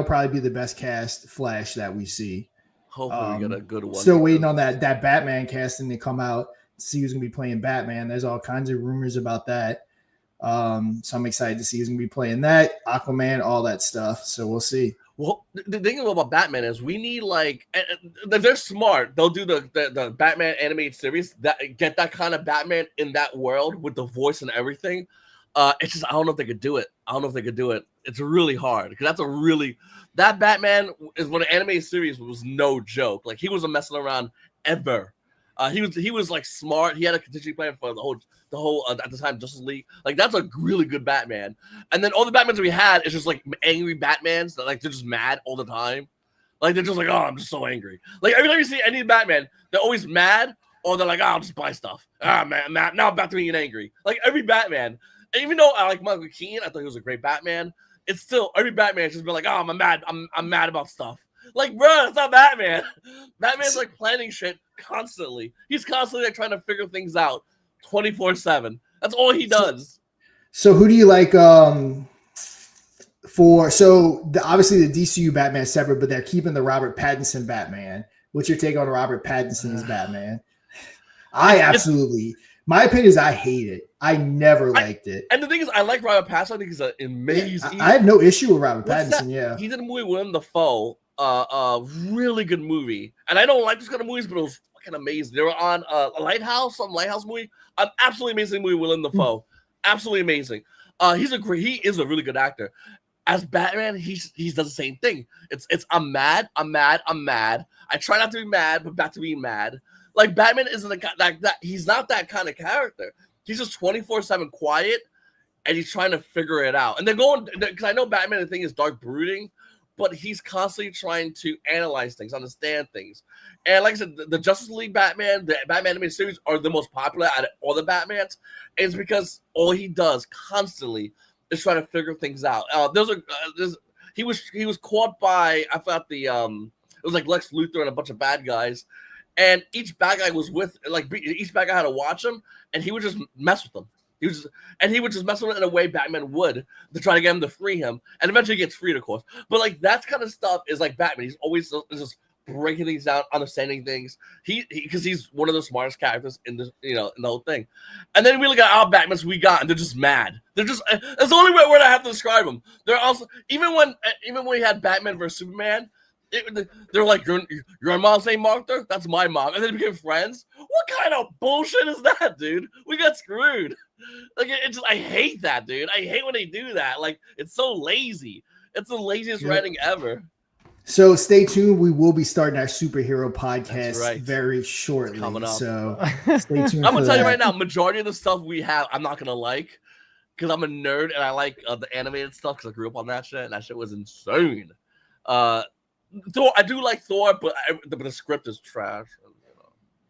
probably be the best cast Flash that we see. Hopefully we get a good one. Still waiting on that Batman casting to come out to see who's gonna be playing Batman. There's all kinds of rumors about that. So I'm excited to see who's gonna be playing that, Aquaman, all that stuff. So we'll see. Well, the thing about Batman is we need like, if they're smart, they'll do the Batman animated series that get that kind of Batman in that world with the voice and everything. It's just I don't know if they could do it. It's really hard because that Batman is when the animated series was no joke. Like he wasn't messing around ever. He was like smart. He had a contingency plan for the whole at the time Justice League. Like that's a really good Batman. And then all the Batmans we had is just like angry Batmans that like they're just mad all the time. Like they're just like, oh, I'm just so angry. Like every time you see any Batman, they're always mad or they're like, oh, I'll just buy stuff. Man, now I'm back to being angry. Like every Batman. And even though I like Michael Keaton, I thought he was a great Batman. It's still every Batman just been like, oh, I'm mad about stuff. Like, bro, it's not Batman. Batman's like planning shit constantly. He's constantly like trying to figure things out 24/7. That's all he does. So who do you like obviously the DCU Batman is separate, but they're keeping the Robert Pattinson Batman. What's your take on Robert Pattinson as Batman? My opinion is I hate it. I never liked it. And the thing is, I like Robert Pattinson. I think he's an amazing. I have no issue with Robert Pattinson. Yeah, he did a movie with Willem Dafoe. Really good movie. And I don't like this kind of movies, but it was fucking amazing. They were on a Lighthouse movie. An absolutely amazing movie with Willem Dafoe. Absolutely amazing. He is a really good actor. As Batman, he does the same thing. It's I'm mad. I try not to be mad, but back to being mad. Like Batman isn't that he's not that kind of character. He's just 24/7 quiet, and he's trying to figure it out. And they're going because I know Batman. The thing is dark brooding, but he's constantly trying to analyze things, understand things. And like I said, the Justice League Batman, the Batman animated series are the most popular out of all the Batmans. And it's because all he does constantly is trying to figure things out. He was caught by I thought it was like Lex Luthor and a bunch of bad guys. And each bad guy was each bad guy had to watch him, and he would just mess with them. He would just mess with him in a way Batman would to try to get him to free him, and eventually he gets freed, of course. But like that kind of stuff is like Batman. He's always just breaking things down, understanding things. Because he's one of the smartest characters in the in the whole thing. And then we look at our Batmans we got, and they're just mad. They're just that's the only word I have to describe them. They're also even when we had Batman versus Superman. They're like, your mom's name Martha? That's my mom. And then they became friends? What kind of bullshit is that, dude? We got screwed. Like, I hate that, dude. I hate when they do that. Like, it's so lazy. It's the laziest writing ever. So stay tuned. We will be starting our superhero podcast very shortly. Coming up. So stay tuned. I'm going to tell you right now, majority of the stuff we have, I'm not going to like because I'm a nerd and I like the animated stuff because I grew up on that shit and that shit was insane. Thor, I do like Thor, but the script is trash.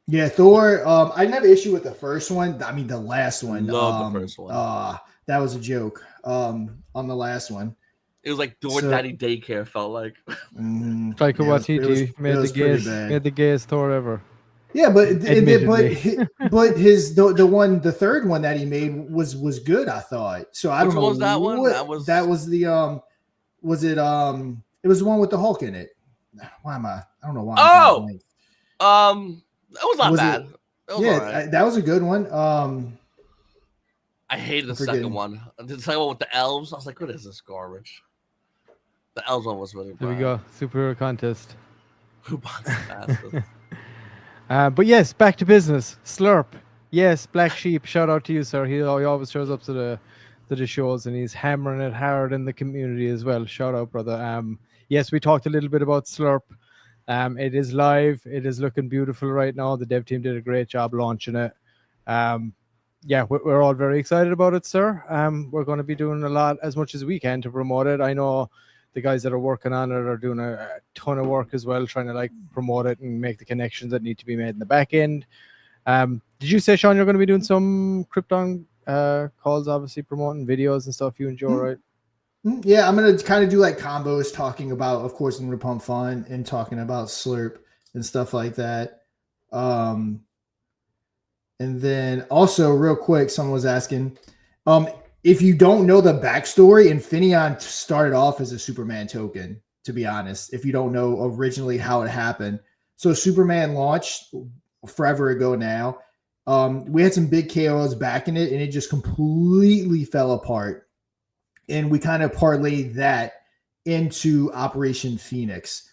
Yeah, Thor. I didn't have an issue with the first one. I mean, the last one. Love the first one. That was a joke. On the last one, it was like Thor Daddy Daycare. Felt like. Taika Waititi made the gayest Thor ever. Yeah, but his the third one that he made was good. I thought so. I don't know. Which was that one? That was the Was it It was the one with the Hulk in it. Why am I? I don't know why. That was not bad. Right. That was a good one. I hated the second one. The second one with the elves. I was like, what is this garbage? The elves one was really bad. There we go. Superhero contest. Who bought the fastest? But yes, back to business. Slurp. Yes, Black Sheep. Shout out to you, sir. He always shows up to the shows and he's hammering it hard in the community as well. Shout out, brother. Yes, we talked a little bit about Slurp. It is live. It is looking beautiful right now. The dev team did a great job launching it. Yeah, we're all very excited about it, sir. We're going to be doing a lot, as much as we can, to promote it. I know the guys that are working on it are doing a ton of work as well, trying to like promote it and make the connections that need to be made in the back end. Did you say, Sean, you're going to be doing some Krypton calls, obviously promoting videos and stuff you enjoy, right? Yeah, I'm gonna kind of do like combos, talking about, of course, LunarPumpFun and talking about Slurp and stuff like that. And then also, real quick, someone was asking, if you don't know the backstory, Infinion started off as a Superman token. To be honest, if you don't know originally how it happened, so Superman launched forever ago now. We had some big KOs back in it, and it just completely fell apart. And we kind of parlayed that into Operation Phoenix.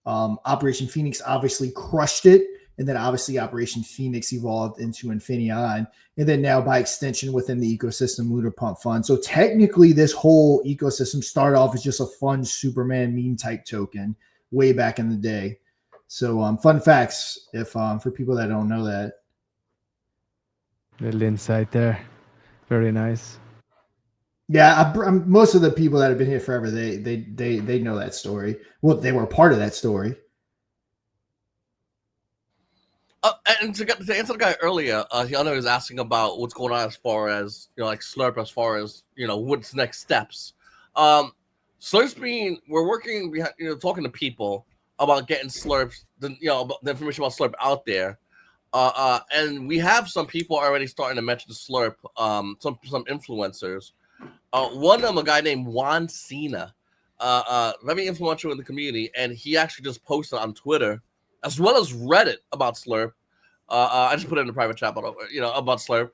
Operation Phoenix obviously crushed it, and then obviously Operation Phoenix evolved into Infinion, and then now by extension within the ecosystem, LunarPumpFun. So technically, this whole ecosystem started off as just a fun Superman meme type token way back in the day. So fun facts, if for people that don't know that. Little insight there. Very nice. Yeah, most of the people that have been here forever, they know that story. Well, they were part of that story. And to answer the guy earlier, he was asking about what's going on as far as like Slurp, as far as what's next steps. Slurp's we're working behind, talking to people about getting Slurps, the information about Slurp out there. And we have some people already starting to mention Slurp. Some influencers. One of them, a guy named Juan Cena, very influential in the community, and he actually just posted on Twitter as well as Reddit about Slurp. I just put it in the private chat, but about Slurp.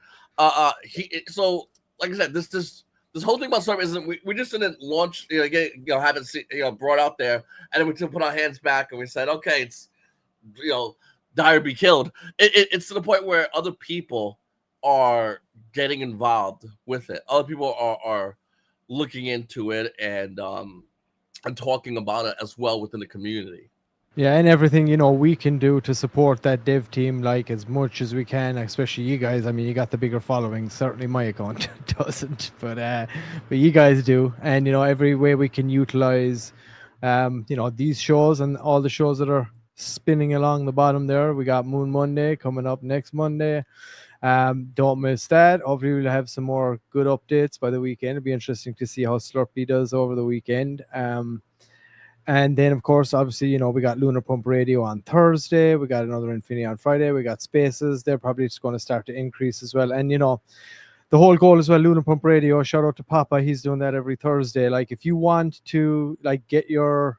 So like I said, this whole thing about Slurp isn't we just didn't launch, have it brought out there, and then we just put our hands back and we said, okay, it's die or be killed. It's to the point where other people are getting involved with it. Other people are looking into it and talking about it as well within the community. Yeah, and everything we can do to support that dev team, like as much as we can, especially you guys. I mean, you got the bigger following. Certainly, my account doesn't, but you guys do. And every way we can utilize, these shows and all the shows that are spinning along the bottom there. We got Moon Monday coming up next Monday. Don't miss that. Hopefully, we'll have some more good updates by the weekend. It'll be interesting to see how Slurpee does over the weekend. And then, of course, obviously, we got Lunar Pump Radio on Thursday. We got another Infinaeon Friday. We got Spaces. They're probably just going to start to increase as well. And, the whole goal as well, Lunar Pump Radio, shout out to Papa. He's doing that every Thursday. Like, if you want to, get your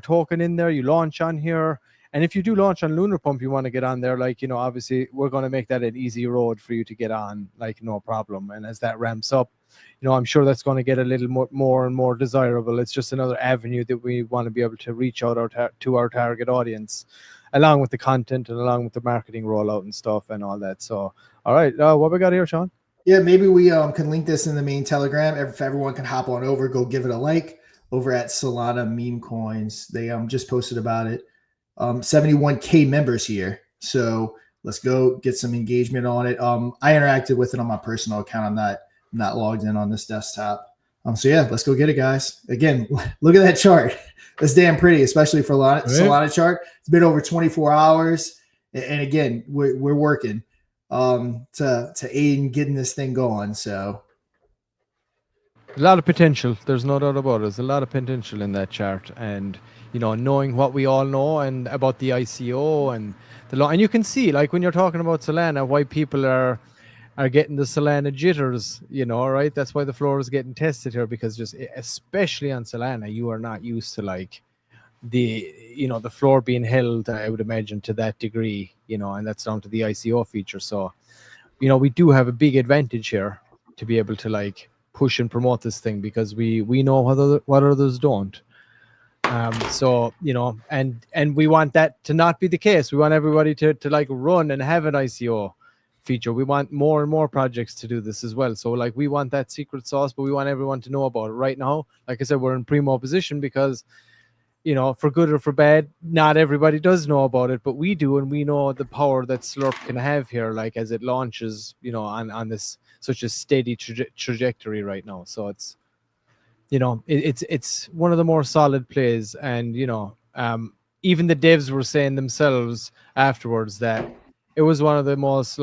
token in there, you launch on here. And if you do launch on Lunar Pump, you want to get on there, obviously, we're going to make that an easy road for you to get on, no problem. And as that ramps up, I'm sure that's going to get a little more and more desirable. It's just another avenue that we want to be able to reach out to our target audience, along with the content and along with the marketing rollout and stuff and all that. So, all right, what we got here, Sean? Yeah, maybe we can link this in the main Telegram. If everyone can hop on over, go give it a like over at Solana Meme Coins. They just posted about it. 71K members here. So let's go get some engagement on it. I interacted with it on my personal account. I'm not logged in on this desktop. So yeah, let's go get it, guys. Again, look at that chart. That's damn pretty, especially for Solana chart. It's been over 24 hours. And again, we're working to aid in getting this thing going. So a lot of potential. There's no doubt about it. There's a lot of potential in that chart. And knowing what we all know and about the ICO and and you can see, like, when you're talking about Solana, why people are getting the Solana jitters, right? That's why the floor is getting tested here, because just especially on Solana, you are not used to the floor being held, I would imagine, to that degree, and that's down to the ICO feature. So, we do have a big advantage here to be able to push and promote this thing, because we know what others don't. So, and we want that to not be the case. We want everybody to run and have an ICO feature. We want more and more projects to do this as well. So we want that secret sauce, but we want everyone to know about it. Right now, like I said, we're in primo position because, for good or for bad, not everybody does know about it, but we do, and we know the power that Slurp can have here, as it launches, on this such a steady trajectory right now. So it's, it's one of the more solid plays. And, even the devs were saying themselves afterwards that it was one of the most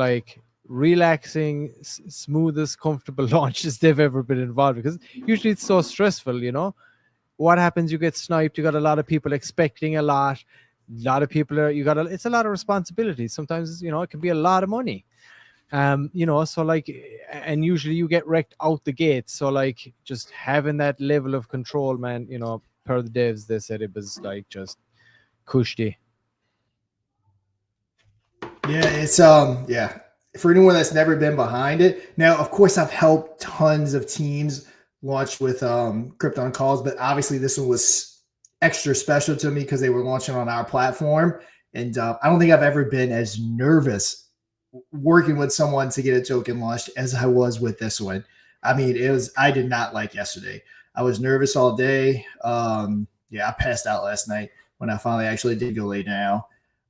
relaxing, smoothest, comfortable launches they've ever been involved, because usually it's so stressful, you know. What happens? You get sniped. You got a lot of people expecting a lot. A lot of people are. It's a lot of responsibility. Sometimes, you know, it can be a lot of money. You know, so like, and usually you get wrecked out the gate. So like, just having that level of control, man. You know, per the devs, they said it was like just cushy. Yeah, it's yeah. For anyone that's never been behind it. Now, of course, I've helped tons of teams launch with Krypton calls, but obviously this one was extra special to me because they were launching on our platform. And I don't think I've ever been as nervous working with someone to get a token launched as I was with this one. I mean, I did not like yesterday. I was nervous all day. Yeah, I passed out last night when I finally actually did go lay down.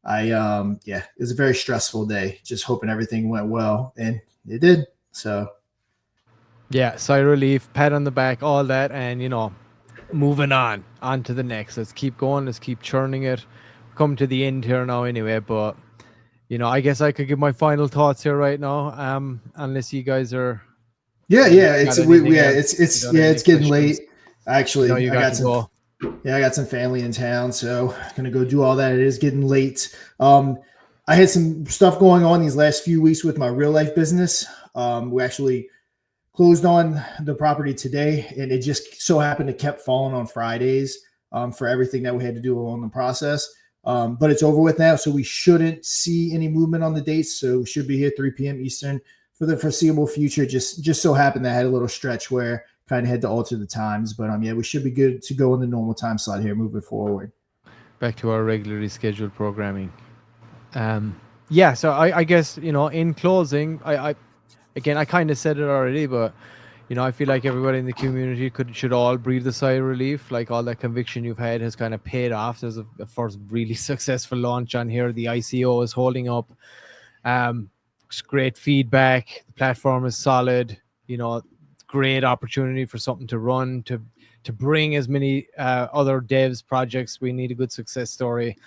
Yeah, it was a very stressful day, just hoping everything went well, and it did. So yeah, sigh of relief, pat on the back, all that, and you know, moving on to the next. Let's keep going. Let's keep churning it. Come to the end here now, anyway. But you know, I guess I could give my final thoughts here right now. Unless you guys are. It's getting late. Actually, I got some family in town, so I'm gonna go do all that. It is getting late. I had some stuff going on these last few weeks with my real life business. We actually closed on the property today, and it just so happened it kept falling on Fridays for everything that we had to do along the process. But it's over with now, so we shouldn't see any movement on the dates. So we should be here 3 p.m. Eastern for the foreseeable future. Just so happened that I had a little stretch where kind of had to alter the times, but yeah, we should be good to go in the normal time slot here moving forward. Back to our regularly scheduled programming. Yeah, so I guess, you know, in closing, I kind of said it already, but you know, I feel like everybody in the community should all breathe a sigh of relief. Like, all that conviction you've had has kind of paid off. There's a first really successful launch on here. The ICO is holding up. It's great feedback. The platform is solid. You know, great opportunity for something to run, to bring as many other devs projects. We need a good success story.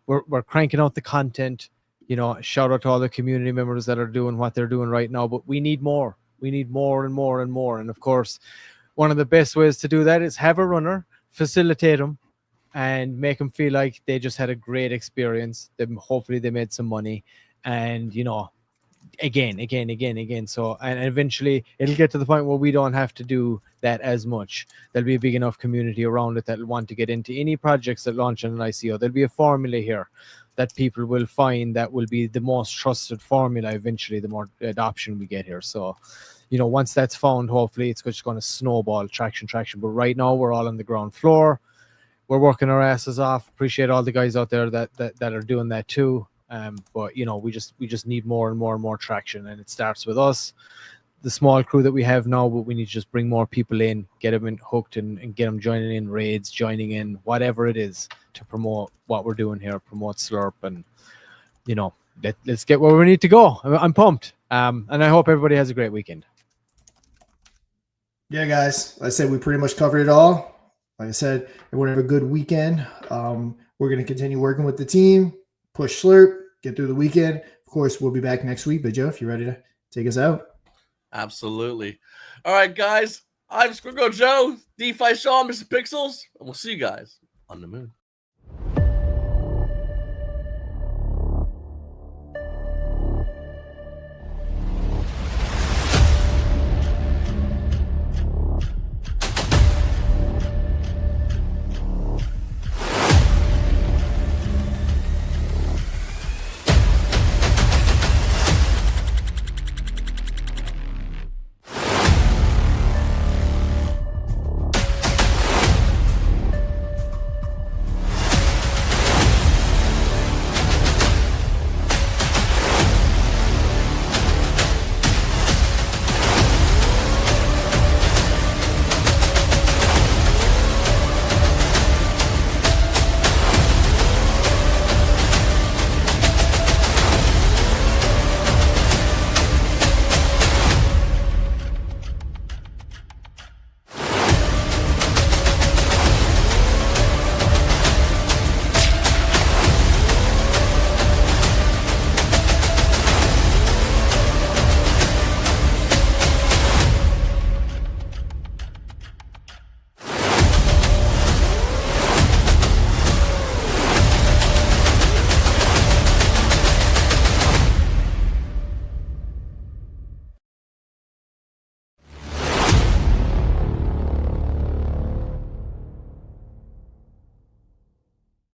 We're cranking out the content. You know, shout out to all the community members that are doing what they're doing right now, but we need more. We need more and more and more. And of course, one of the best ways to do that is have a runner, facilitate them, and make them feel like they just had a great experience. Hopefully they made some money, and you know, again. So, and eventually it'll get to the point where we don't have to do that as much. There'll be a big enough community around it that'll want to get into any projects that launch on an ICO. There'll be a formula here that people will find that will be the most trusted formula eventually, the more adoption we get here. So, you know, once that's found, hopefully it's just going to snowball traction. But right now we're all on the ground floor. We're working our asses off. Appreciate all the guys out there that are doing that too. But you know, we just need more and more traction, and it starts with us, the small crew that we have now. But we need to just bring more people in, get them hooked, and get them joining in raids, joining in whatever it is to promote what we're doing here, promote Slurp, and you know, let's get where we need to go. I'm pumped, and I hope everybody has a great weekend. Yeah, guys, like I said, we pretty much covered it all. Like I said, everyone have a good weekend. We're going to continue working with the team, push Slurp, get through the weekend. Of course, we'll be back next week. But Joe, if you're ready to take us out. Absolutely. All right, guys. I'm Squiggle Joe, DeFi Sean, Mr. Pixels, and we'll see you guys on the moon.